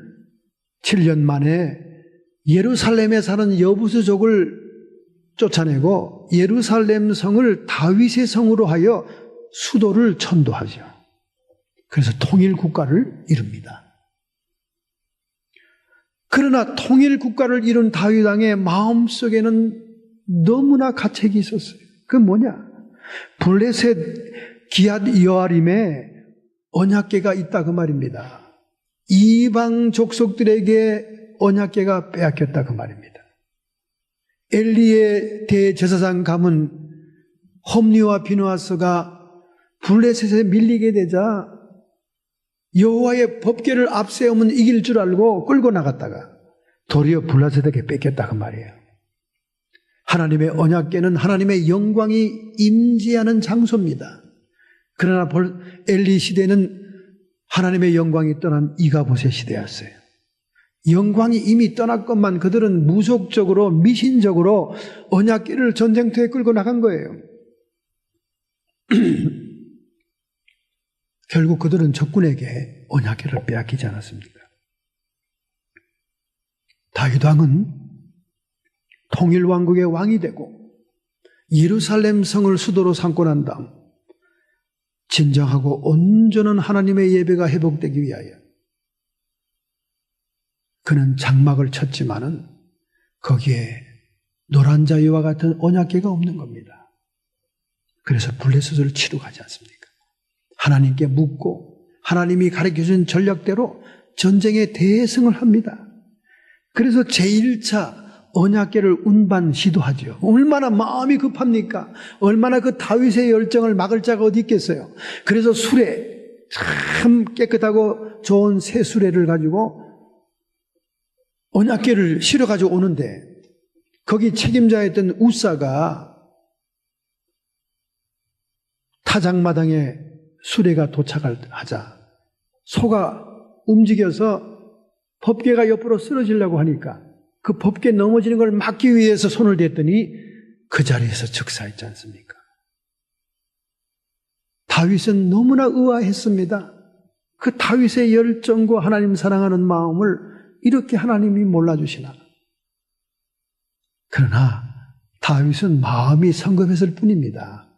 7년 만에 예루살렘에 사는 여부수족을 쫓아내고 예루살렘 성을 다윗의 성으로 하여 수도를 천도하죠. 그래서 통일 국가를 이룹니다. 그러나 통일 국가를 이룬 다윗 왕의 마음속에는 너무나 가책이 있었어요. 그 뭐냐? 블레셋 기앗 여아림에 언약궤가 있다 그 말입니다. 이방 족속들에게 언약궤가 빼앗겼다 그 말입니다. 엘리의 대제사장 가문 홈리와 비누아스가 블레셋에 밀리게 되자 여호와의 법궤를 앞세우면 이길 줄 알고 끌고 나갔다가 도리어 블레셋에게 뺏겼다 그 말이에요. 하나님의 언약궤는 하나님의 영광이 임재하는 장소입니다. 그러나 엘리 시대는 하나님의 영광이 떠난 이가봇의 시대였어요. 영광이 이미 떠났건만 그들은 무속적으로 미신적으로 언약궤를 전쟁터에 끌고 나간 거예요. 결국 그들은 적군에게 언약궤를 빼앗기지 않았습니까? 다윗 왕은 통일왕국의 왕이 되고 예루살렘 성을 수도로 삼고 난 다음 진정하고 온전한 하나님의 예배가 회복되기 위하여 그는 장막을 쳤지만은 거기에 노란 자유와 같은 언약궤가 없는 겁니다. 그래서 블레셋을 치러 가지 않습니까? 하나님께 묻고 하나님이 가르쳐준 전략대로 전쟁에 대승을 합니다. 그래서 제1차 언약궤를 운반 시도하죠. 얼마나 마음이 급합니까? 얼마나 그 다윗의 열정을 막을 자가 어디 있겠어요? 그래서 수레, 참 깨끗하고 좋은 새 수레를 가지고 언약궤를 실어가지고 오는데 거기 책임자였던 우사가 타작마당에 수레가 도착을 하자 소가 움직여서 법궤가 옆으로 쓰러지려고 하니까 그 법궤 넘어지는 걸 막기 위해서 손을 댔더니 그 자리에서 즉사했지 않습니까? 다윗은 너무나 의아했습니다. 그 다윗의 열정과 하나님 사랑하는 마음을 이렇게 하나님이 몰라주시나. 그러나 다윗은 마음이 성급했을 뿐입니다.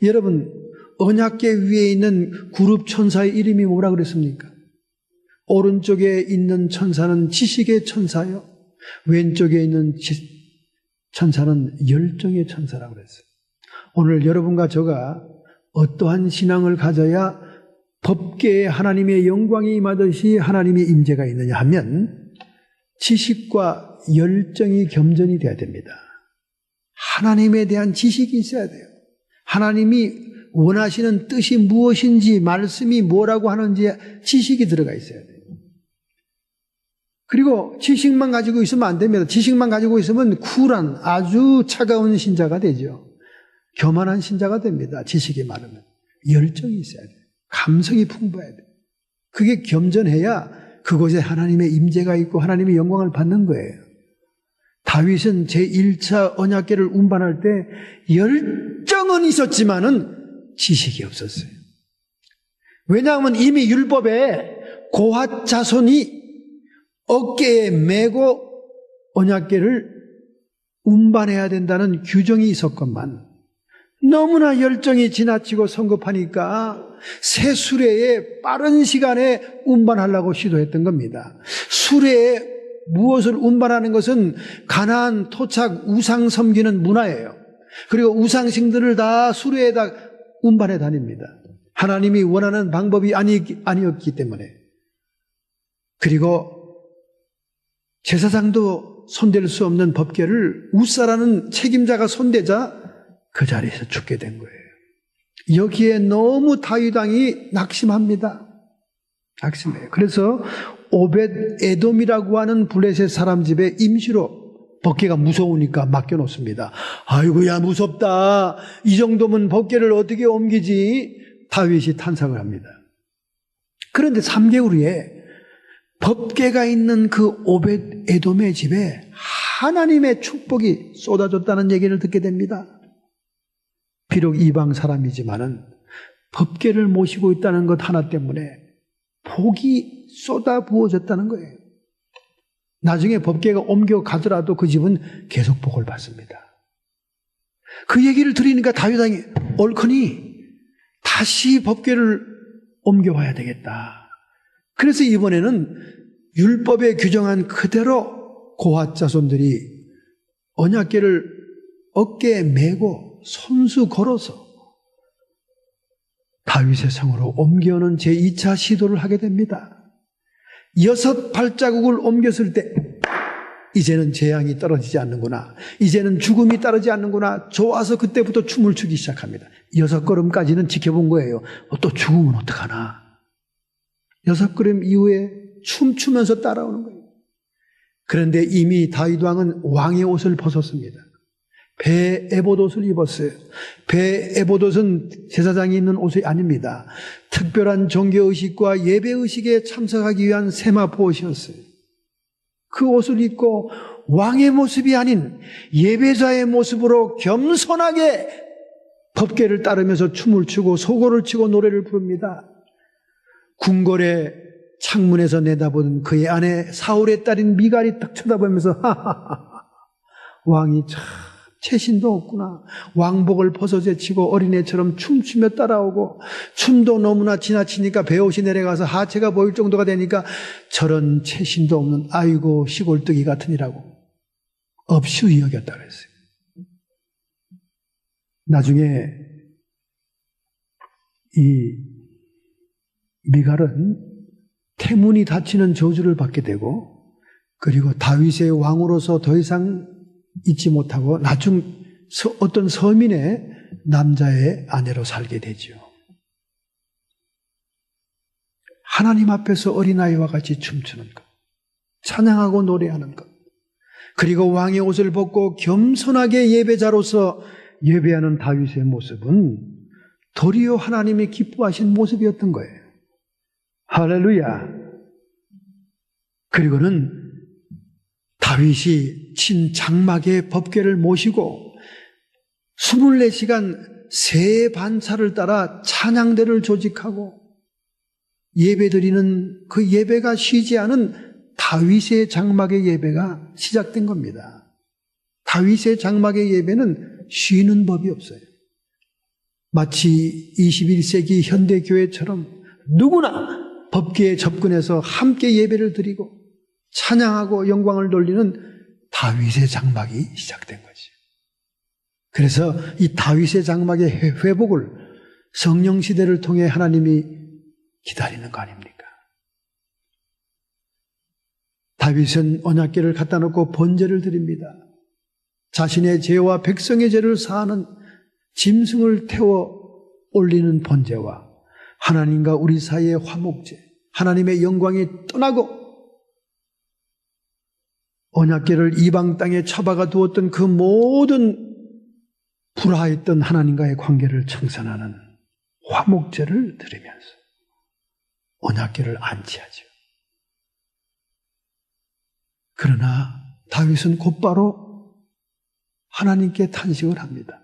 여러분, 언약궤 위에 있는 그룹 천사의 이름이 뭐라 그랬습니까? 오른쪽에 있는 천사는 지식의 천사요, 왼쪽에 있는 천사는 열정의 천사라고 그랬어요. 오늘 여러분과 저가 어떠한 신앙을 가져야 법궤에 하나님의 영광이 임하듯이 하나님의 임재가 있느냐 하면 지식과 열정이 겸전이 돼야 됩니다. 하나님에 대한 지식이 있어야 돼요. 하나님이 원하시는 뜻이 무엇인지, 말씀이 뭐라고 하는지 지식이 들어가 있어야 돼요. 그리고 지식만 가지고 있으면 안 됩니다. 지식만 가지고 있으면 쿨한 아주 차가운 신자가 되죠. 교만한 신자가 됩니다. 지식이 많으면. 열정이 있어야 돼요. 감성이 풍부해야 돼요. 그게 겸전해야 그곳에 하나님의 임재가 있고 하나님의 영광을 받는 거예요. 다윗은 제1차 언약궤를 운반할 때 열정은 있었지만은 지식이 없었어요. 왜냐하면 이미 율법에 고핫 자손이 어깨에 메고 언약궤를 운반해야 된다는 규정이 있었건만 너무나 열정이 지나치고 성급하니까 새 수레에 빠른 시간에 운반하려고 시도했던 겁니다. 수레에 무엇을 운반하는 것은 가나안 토착 우상 섬기는 문화예요. 그리고 우상신들을 다 수레에다 운반해 다닙니다. 하나님이 원하는 방법이 아니었기 때문에. 그리고 제사장도 손댈 수 없는 법궤를 우사라는 책임자가 손대자 그 자리에서 죽게 된 거예요. 여기에 너무 다윗 왕이 낙심합니다. 낙심해요. 그래서 오벳 에돔이라고 하는 블레셋 사람 집에 임시로 법궤가 무서우니까 맡겨놓습니다. 아이고야 무섭다. 이 정도면 법궤를 어떻게 옮기지? 다윗이 탄식을 합니다. 그런데 3개월 후에 법궤가 있는 그 오벳 에돔의 집에 하나님의 축복이 쏟아졌다는 얘기를 듣게 됩니다. 비록 이방 사람이지만은 법궤를 모시고 있다는 것 하나 때문에 복이 쏟아 부어졌다는 거예요. 나중에 법궤가 옮겨가더라도 그 집은 계속 복을 받습니다. 그 얘기를 들으니까 다윗 왕이 옳거니 다시 법궤를 옮겨와야 되겠다. 그래서 이번에는 율법에 규정한 그대로 고핫 자손들이 언약궤를 어깨에 메고 손수 걸어서 다윗의 성으로 옮겨오는 제2차 시도를 하게 됩니다. 6 발자국을 옮겼을 때 이제는 재앙이 떨어지지 않는구나. 이제는 죽음이 따르지 않는구나. 좋아서 그때부터 춤을 추기 시작합니다. 6걸음까지는 지켜본 거예요. 또 죽으면 어떡하나. 6걸음 이후에 춤추면서 따라오는 거예요. 그런데 이미 다윗 왕은 왕의 옷을 벗었습니다. 배 에봇옷을 입었어요. 배 에봇옷은 제사장이 입는 옷이 아닙니다. 특별한 종교의식과 예배의식에 참석하기 위한 세마포 옷이었어요. 그 옷을 입고 왕의 모습이 아닌 예배자의 모습으로 겸손하게 법궤를 따르면서 춤을 추고 소고를 치고 노래를 부릅니다. 궁궐의 창문에서 내다보는 그의 아내 사울의 딸인 미갈이 딱 쳐다보면서 왕이 참 채신도 없구나. 왕복을 벗어제치고 어린애처럼 춤추며 따라오고 춤도 너무나 지나치니까 배옷이 내려가서 하체가 보일 정도가 되니까 저런 채신도 없는 아이고 시골뜨기 같으니라고 없이 여겼다 그랬어요. 나중에 이 미갈은 태문이 닫히는 저주를 받게 되고 그리고 다윗의 왕으로서 더 이상 잊지 못하고 나중 어떤 서민의 남자의 아내로 살게 되죠. 하나님 앞에서 어린아이와 같이 춤추는 것, 찬양하고 노래하는 것, 그리고 왕의 옷을 벗고 겸손하게 예배자로서 예배하는 다윗의 모습은 도리어 하나님이 기뻐하신 모습이었던 거예요. 할렐루야. 그리고는 다윗이 친 장막의 법궤를 모시고 24시간 새 반차를 따라 찬양대를 조직하고 예배드리는 그 예배가 쉬지 않은 다윗의 장막의 예배가 시작된 겁니다. 다윗의 장막의 예배는 쉬는 법이 없어요. 마치 21세기 현대교회처럼 누구나 법궤에 접근해서 함께 예배를 드리고 찬양하고 영광을 돌리는 다윗의 장막이 시작된 거지. 그래서 이 다윗의 장막의 회복을 성령 시대를 통해 하나님이 기다리는 거 아닙니까? 다윗은 언약궤를 갖다 놓고 번제를 드립니다. 자신의 죄와 백성의 죄를 사하는 짐승을 태워 올리는 번제와 하나님과 우리 사이의 화목제, 하나님의 영광이 떠나고 언약궤를 이방 땅에 처박아 두었던 그 모든 불화했던 하나님과의 관계를 청산하는 화목제를 드리면서 언약궤를 안치하죠. 그러나 다윗은 곧바로 하나님께 탄식을 합니다.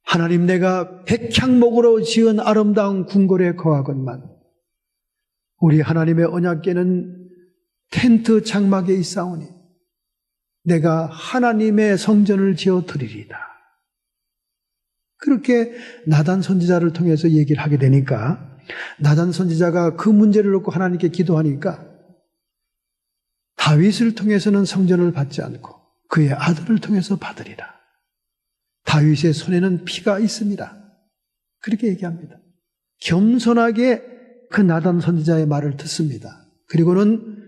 하나님, 내가 백향목으로 지은 아름다운 궁궐에 거하건만 우리 하나님의 언약궤는 텐트 장막에 있사오니 내가 하나님의 성전을 지어 드리리다. 그렇게 나단 선지자를 통해서 얘기를 하게 되니까 나단 선지자가 그 문제를 놓고 하나님께 기도하니까 다윗을 통해서는 성전을 받지 않고 그의 아들을 통해서 받으리라. 다윗의 손에는 피가 있습니다. 그렇게 얘기합니다. 겸손하게 그 나단 선지자의 말을 듣습니다. 그리고는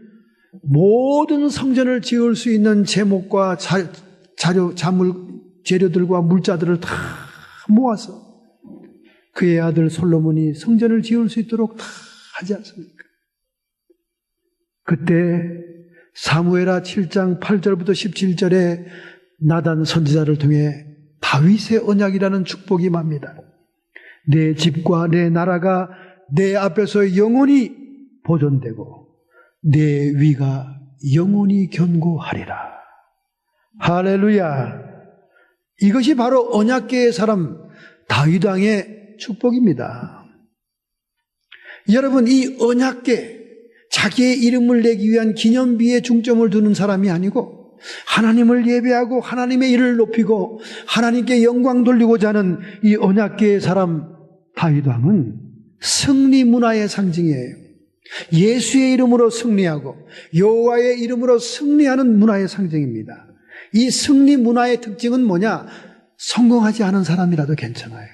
모든 성전을 지을 수 있는 제목과 재료들과 물자들을 다 모아서 그의 아들 솔로몬이 성전을 지을 수 있도록 다 하지 않습니까? 그때 사무엘하 7장 8절부터 17절에 나단 선지자를 통해 다윗의 언약이라는 축복이 임합니다. 내 집과 내 나라가 내 앞에서 영원히 보존되고 내 위가 영원히 견고하리라. 할렐루야. 이것이 바로 언약궤의 사람 다윗 왕의 축복입니다. 여러분, 이 언약궤, 자기의 이름을 내기 위한 기념비에 중점을 두는 사람이 아니고 하나님을 예배하고 하나님의 일을 높이고 하나님께 영광 돌리고자 하는 이 언약궤의 사람 다윗 왕은 승리 문화의 상징이에요. 예수의 이름으로 승리하고 여호와의 이름으로 승리하는 문화의 상징입니다. 이 승리 문화의 특징은 뭐냐? 성공하지 않은 사람이라도 괜찮아요.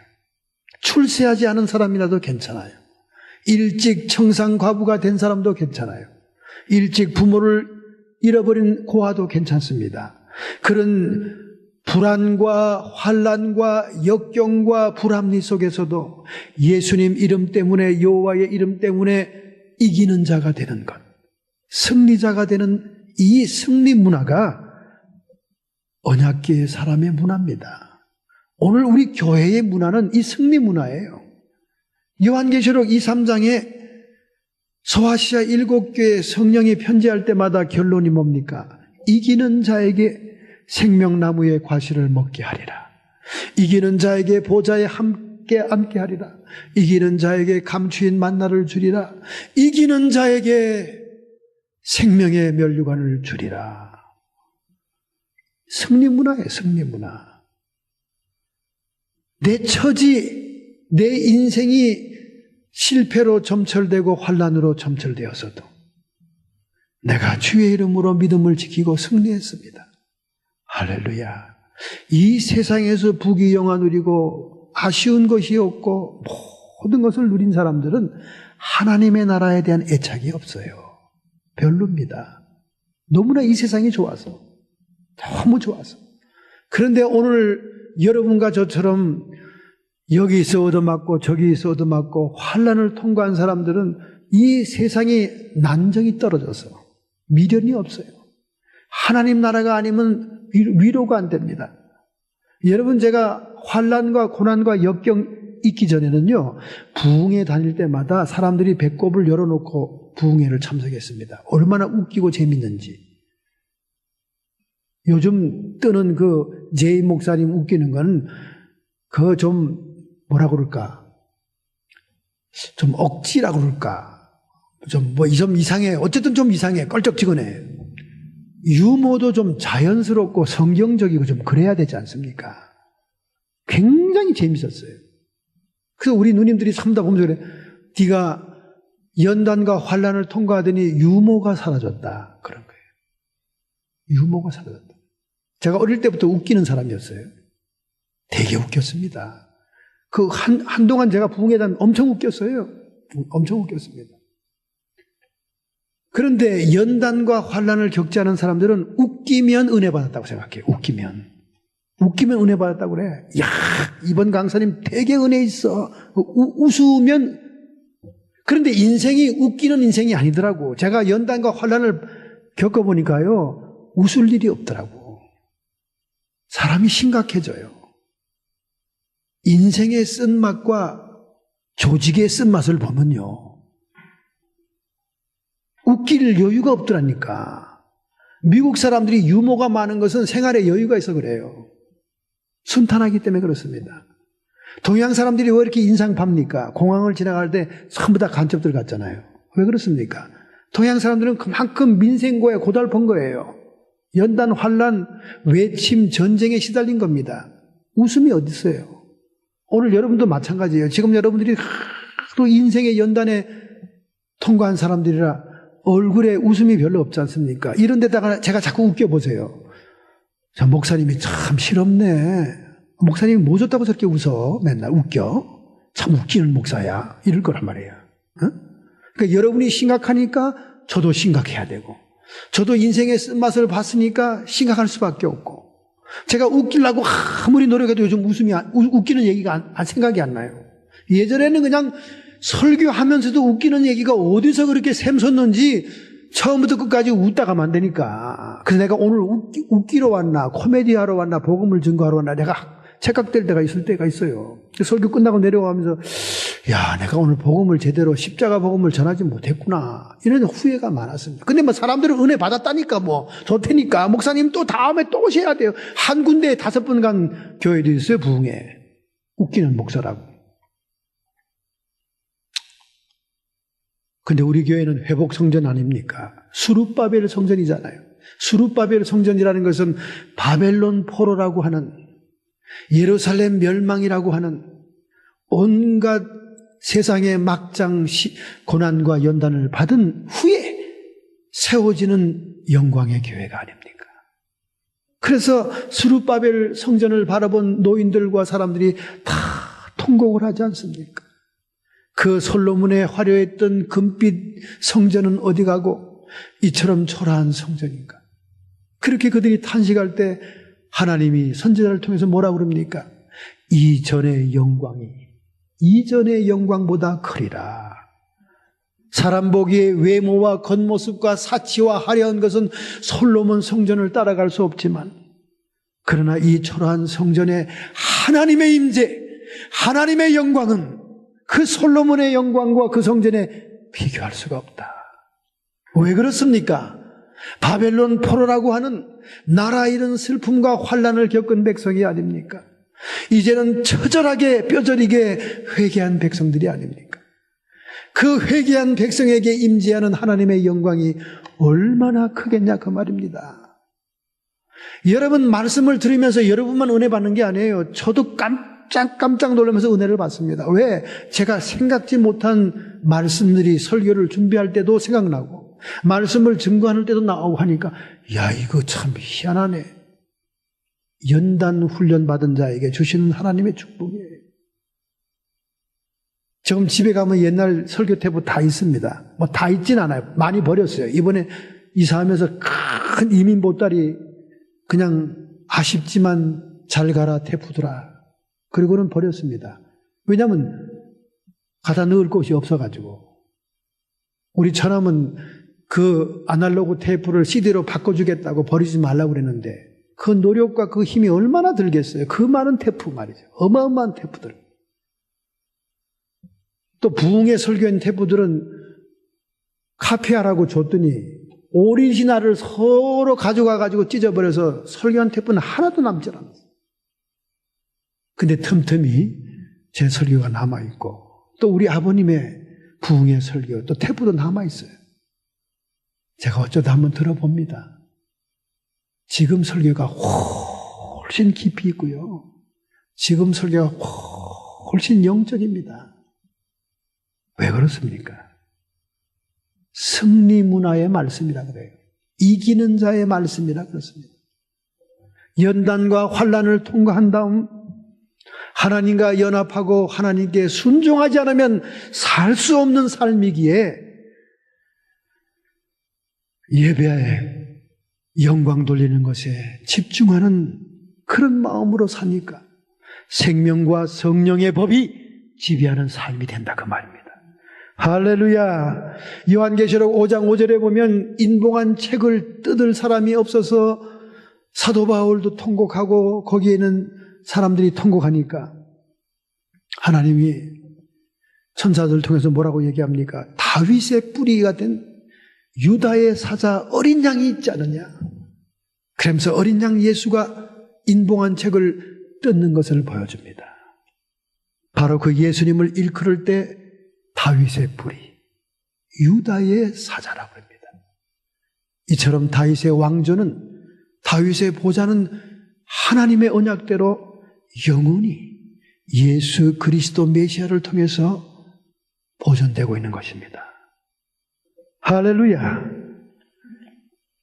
출세하지 않은 사람이라도 괜찮아요. 일찍 청산과부가 된 사람도 괜찮아요. 일찍 부모를 잃어버린 고아도 괜찮습니다. 그런 불안과 환난과 역경과 불합리 속에서도 예수님 이름 때문에, 여호와의 이름 때문에 이기는 자가 되는 것, 승리자가 되는 이 승리 문화가 언약궤의 사람의 문화입니다. 오늘 우리 교회의 문화는 이 승리 문화예요. 요한계시록 2, 3장에 소아시아 7교회 성령이 편지할 때마다 결론이 뭡니까? 이기는 자에게 생명나무의 과실을 먹게 하리라. 이기는 자에게 보좌에 함께 앉게 하리라. 이기는 자에게 감추인 만나를 주리라. 이기는 자에게 생명의 면류관을 주리라. 승리문화예요. 승리문화. 내 처지, 내 인생이 실패로 점철되고 환난으로 점철되어서도 내가 주의 이름으로 믿음을 지키고 승리했습니다. 할렐루야. 이 세상에서 부귀영화 누리고 아쉬운 것이 없고 모든 것을 누린 사람들은 하나님의 나라에 대한 애착이 없어요. 별로입니다. 너무나 이 세상이 좋아서, 너무 좋아서. 그런데 오늘 여러분과 저처럼 여기서 얻어맞고 저기서 얻어맞고 환난을 통과한 사람들은 이 세상이 난정이 떨어져서 미련이 없어요. 하나님 나라가 아니면 위로가 안 됩니다. 여러분, 제가 환난과 고난과 역경 있기 전에는요, 부흥회 다닐 때마다 사람들이 배꼽을 열어놓고 부흥회를 참석했습니다. 얼마나 웃기고 재밌는지. 요즘 뜨는 그 제이 목사님 웃기는 건 그 좀 뭐라 그럴까, 좀 억지라고 그럴까, 좀 이상해. 어쨌든 좀 이상해. 껄쩍지근해. 유머도 좀 자연스럽고 성경적이고 좀 그래야 되지 않습니까? 굉장히 재밌었어요. 그래서 우리 누님들이 참다 보면서 그래, 네가 연단과 환난을 통과하더니 유머가 사라졌다, 그런 거예요. 유머가 사라졌다. 제가 어릴 때부터 웃기는 사람이었어요. 되게 웃겼습니다. 한동안 제가 부흥회 다니면 엄청 웃겼어요. 엄청 웃겼습니다. 그런데 연단과 환난을 겪지 않은 사람들은 웃기면 은혜 받았다고 생각해요. 웃기면 은혜 받았다고 그래. 야, 이번 강사님 되게 은혜 있어. 웃으면. 그런데 인생이 웃기는 인생이 아니더라고. 제가 연단과 환난을 겪어보니까요, 웃을 일이 없더라고. 사람이 심각해져요. 인생의 쓴맛과 조직의 쓴맛을 보면요, 웃길 여유가 없더라니까. 미국 사람들이 유머가 많은 것은 생활에 여유가 있어 그래요. 순탄하기 때문에 그렇습니다. 동양 사람들이 왜 이렇게 인상팝니까? 공항을 지나갈 때 전부 다 간첩들 같잖아요. 왜 그렇습니까? 동양 사람들은 그만큼 민생고에 고달픈 거예요. 연단, 환난, 외침, 전쟁에 시달린 겁니다. 웃음이 어디 있어요? 오늘 여러분도 마찬가지예요. 지금 여러분들이 또 인생의 연단에 통과한 사람들이라 얼굴에 웃음이 별로 없지 않습니까? 이런 데다가 제가 자꾸 웃겨보세요. 저 목사님이 참 실없네. 목사님이 뭐 줬다고 저렇게 웃어? 맨날 웃겨? 참 웃기는 목사야. 이럴 거란 말이에요. 어? 그러니까 여러분이 심각하니까 저도 심각해야 되고, 저도 인생의 쓴맛을 봤으니까 심각할 수밖에 없고, 제가 웃기려고 아무리 노력해도 요즘 웃기는 얘기가 생각이 안 나요. 예전에는 그냥 설교하면서도 웃기는 얘기가 어디서 그렇게 샘솟는지 처음부터 끝까지 웃다가 만드니까. 그래서 내가 오늘 웃기러 왔나, 코미디하러 왔나, 복음을 증거하러 왔나, 내가 착각될 때가 있을 때가 있어요. 설교 끝나고 내려가면서, 야, 내가 오늘 복음을 제대로, 십자가 복음을 전하지 못했구나, 이런 후회가 많았습니다. 근데 뭐 사람들은 은혜 받았다니까, 뭐 좋다니까, 목사님 또 다음에 또 오셔야 돼요. 한 군데에 5번 간 교회도 있어요. 부흥에 웃기는 목사라고. 근데 우리 교회는 회복 성전 아닙니까? 수룹바벨 성전이잖아요. 수룹바벨 성전이라는 것은 바벨론 포로라고 하는, 예루살렘 멸망이라고 하는 온갖 세상의 막장 고난과 연단을 받은 후에 세워지는 영광의 교회가 아닙니까? 그래서 수룹바벨 성전을 바라본 노인들과 사람들이 다 통곡을 하지 않습니까? 그 솔로몬의 화려했던 금빛 성전은 어디 가고 이처럼 초라한 성전인가? 그렇게 그들이 탄식할 때 하나님이 선지자를 통해서 뭐라고 그럽니까? 이전의 영광보다 크리라. 사람 보기에 외모와 겉모습과 사치와 화려한 것은 솔로몬 성전을 따라갈 수 없지만, 그러나 이 초라한 성전에 하나님의 임재, 하나님의 영광은 그 솔로몬의 영광과 그 성전에 비교할 수가 없다. 왜 그렇습니까? 바벨론 포로라고 하는 나라 잃은 슬픔과 환난을 겪은 백성이 아닙니까? 이제는 처절하게 뼈저리게 회개한 백성들이 아닙니까? 그 회개한 백성에게 임재하는 하나님의 영광이 얼마나 크겠냐 그 말입니다. 여러분, 말씀을 들으면서 여러분만 은혜 받는 게 아니에요. 저도 깜짝 놀라면서 은혜를 받습니다. 왜? 제가 생각지 못한 말씀들이 설교를 준비할 때도 생각나고 말씀을 증거하는 때도 나오고 하니까, 야, 이거 참 희한하네. 연단 훈련 받은 자에게 주시는 하나님의 축복이에요. 지금 집에 가면 옛날 설교 테이프 다 있습니다. 뭐 다 있진 않아요. 많이 버렸어요. 이번에 이사하면서 큰 이민 보따리 그냥 아쉽지만 잘 가라 테이프더라. 그리고는 버렸습니다. 왜냐하면 갖다 넣을 곳이 없어가지고. 우리 처남은 그 아날로그 테이프를 CD로 바꿔주겠다고 버리지 말라고 그랬는데 그 노력과 그 힘이 얼마나 들겠어요. 그 많은 테이프 말이죠. 어마어마한 테이프들. 또 부흥회 설교한 테이프들은 카피하라고 줬더니 오리지널을 서로 가져가가지고 찢어버려서 설교한 테이프는 하나도 남지 않았어요. 근데 틈틈이 제 설교가 남아있고 또 우리 아버님의 부흥회 설교 또 테이프도 남아있어요. 제가 어쩌다 한번 들어봅니다. 지금 설교가 훨씬 깊이 있고요. 지금 설교가 훨씬 영적입니다. 왜 그렇습니까? 승리 문화의 말씀이라 그래요. 이기는 자의 말씀이라 그렇습니다. 연단과 환난을 통과한 다음 하나님과 연합하고 하나님께 순종하지 않으면 살 수 없는 삶이기에 예배에 영광 돌리는 것에 집중하는 그런 마음으로 사니까 생명과 성령의 법이 지배하는 삶이 된다 그 말입니다. 할렐루야. 요한계시록 5장 5절에 보면 인봉한 책을 뜯을 사람이 없어서 사도 바울도 통곡하고 거기에는 사람들이 통곡하니까 하나님이 천사들 통해서 뭐라고 얘기합니까? 다윗의 뿌리가 된 유다의 사자 어린 양이 있지 않느냐. 그러면서 어린 양 예수가 인봉한 책을 뜯는 것을 보여줍니다. 바로 그 예수님을 일컬을 때 다윗의 뿌리, 유다의 사자라고 합니다. 이처럼 다윗의 왕조는, 다윗의 보좌는 하나님의 언약대로 영원히 예수 그리스도 메시아를 통해서 보존되고 있는 것입니다. 할렐루야.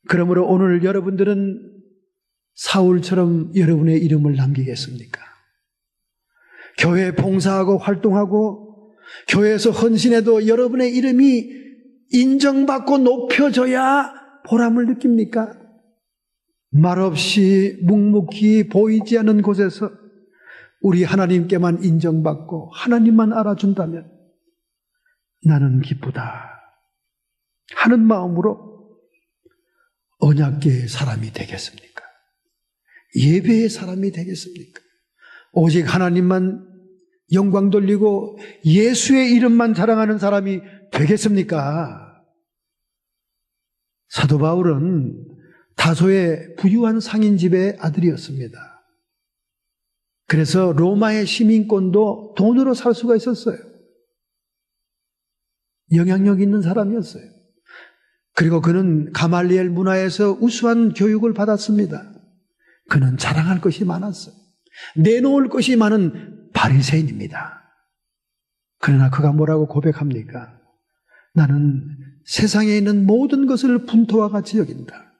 그러므로 오늘 여러분들은 사울처럼 여러분의 이름을 남기겠습니까? 교회 봉사하고 활동하고 교회에서 헌신해도 여러분의 이름이 인정받고 높여져야 보람을 느낍니까? 말없이 묵묵히 보이지 않는 곳에서 우리 하나님께만 인정받고 하나님만 알아준다면 나는 기쁘다 하는 마음으로 언약궤의 사람이 되겠습니까? 예배의 사람이 되겠습니까? 오직 하나님만 영광 돌리고 예수의 이름만 자랑하는 사람이 되겠습니까? 사도 바울은 다소의 부유한 상인집의 아들이었습니다. 그래서 로마의 시민권도 돈으로 살 수가 있었어요. 영향력 있는 사람이었어요. 그리고 그는 가말리엘 문화에서 우수한 교육을 받았습니다. 그는 자랑할 것이 많았어요. 내놓을 것이 많은 바리새인입니다. 그러나 그가 뭐라고 고백합니까? 나는 세상에 있는 모든 것을 분토와 같이 여긴다.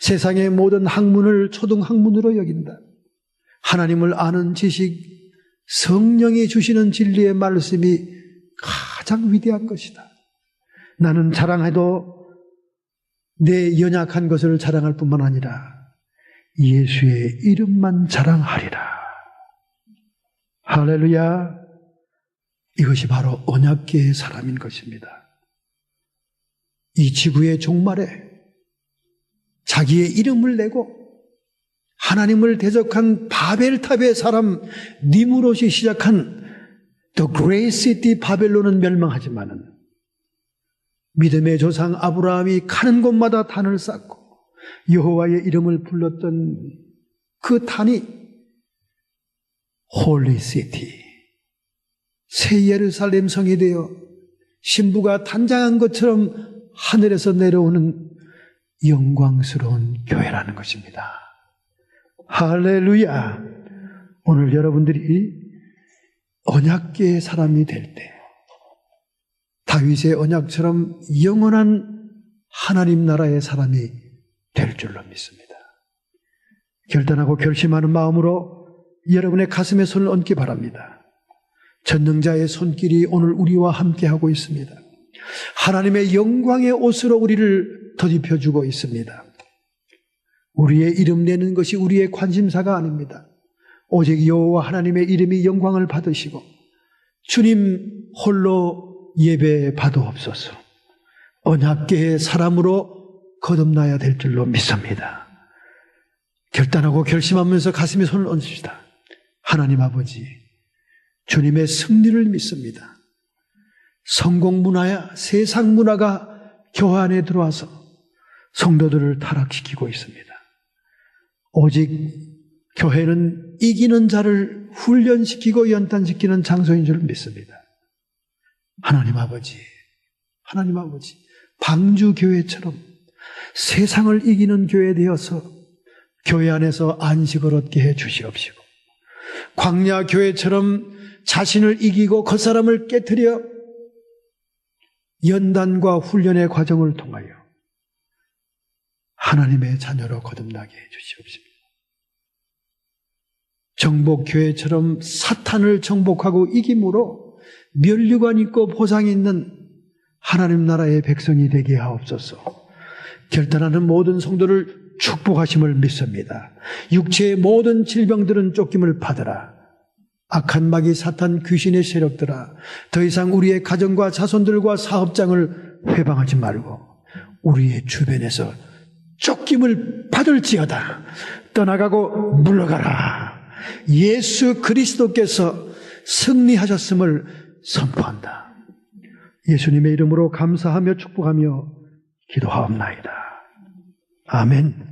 세상의 모든 학문을 초등학문으로 여긴다. 하나님을 아는 지식, 성령이 주시는 진리의 말씀이 가장 위대한 것이다. 나는 자랑해도 내 연약한 것을 자랑할 뿐만 아니라 예수의 이름만 자랑하리라. 할렐루야. 이것이 바로 언약궤의 사람인 것입니다. 이 지구의 종말에 자기의 이름을 내고 하나님을 대적한 바벨탑의 사람 니무롯이 시작한 The Great City 바벨론은 멸망하지만은 믿음의 조상 아브라함이 가는 곳마다 단을 쌓고 여호와의 이름을 불렀던 그 단이 홀리 시티, 새 예루살렘 성이 되어 신부가 단장한 것처럼 하늘에서 내려오는 영광스러운 교회라는 것입니다. 할렐루야. 오늘 여러분들이 언약궤의 사람이 될 때 다윗의 언약처럼 영원한 하나님 나라의 사람이 될 줄로 믿습니다. 결단하고 결심하는 마음으로 여러분의 가슴에 손을 얹기 바랍니다. 전능자의 손길이 오늘 우리와 함께하고 있습니다. 하나님의 영광의 옷으로 우리를 덧입혀주고 있습니다. 우리의 이름 내는 것이 우리의 관심사가 아닙니다. 오직 여호와 하나님의 이름이 영광을 받으시고 주님 홀로 예배 받아옵소서. 언약궤의 사람으로 거듭나야 될 줄로 믿습니다. 결단하고 결심하면서 가슴에 손을 얹읍시다. 하나님 아버지, 주님의 승리를 믿습니다. 성공 문화야 세상 문화가 교회 안에 들어와서 성도들을 타락시키고 있습니다. 오직 교회는 이기는 자를 훈련시키고 연단시키는 장소인 줄 믿습니다. 하나님 아버지, 방주교회처럼 세상을 이기는 교회 되어서 교회 안에서 안식을 얻게 해 주시옵시고, 광야교회처럼 자신을 이기고 겉사람을 깨트려 연단과 훈련의 과정을 통하여 하나님의 자녀로 거듭나게 해 주시옵시고, 정복교회처럼 사탄을 정복하고 이김으로 면류관 있고 보상이 있는 하나님 나라의 백성이 되게 하옵소서. 결단하는 모든 성도를 축복하심을 믿습니다. 육체의 모든 질병들은 쫓김을 받으라. 악한 마귀 사탄 귀신의 세력들아, 더 이상 우리의 가정과 자손들과 사업장을 회방하지 말고 우리의 주변에서 쫓김을 받을지어다. 떠나가고 물러가라. 예수 그리스도께서 승리하셨음을 선포한다. 예수님의 이름으로 감사하며 축복하며 기도하옵나이다. 아멘.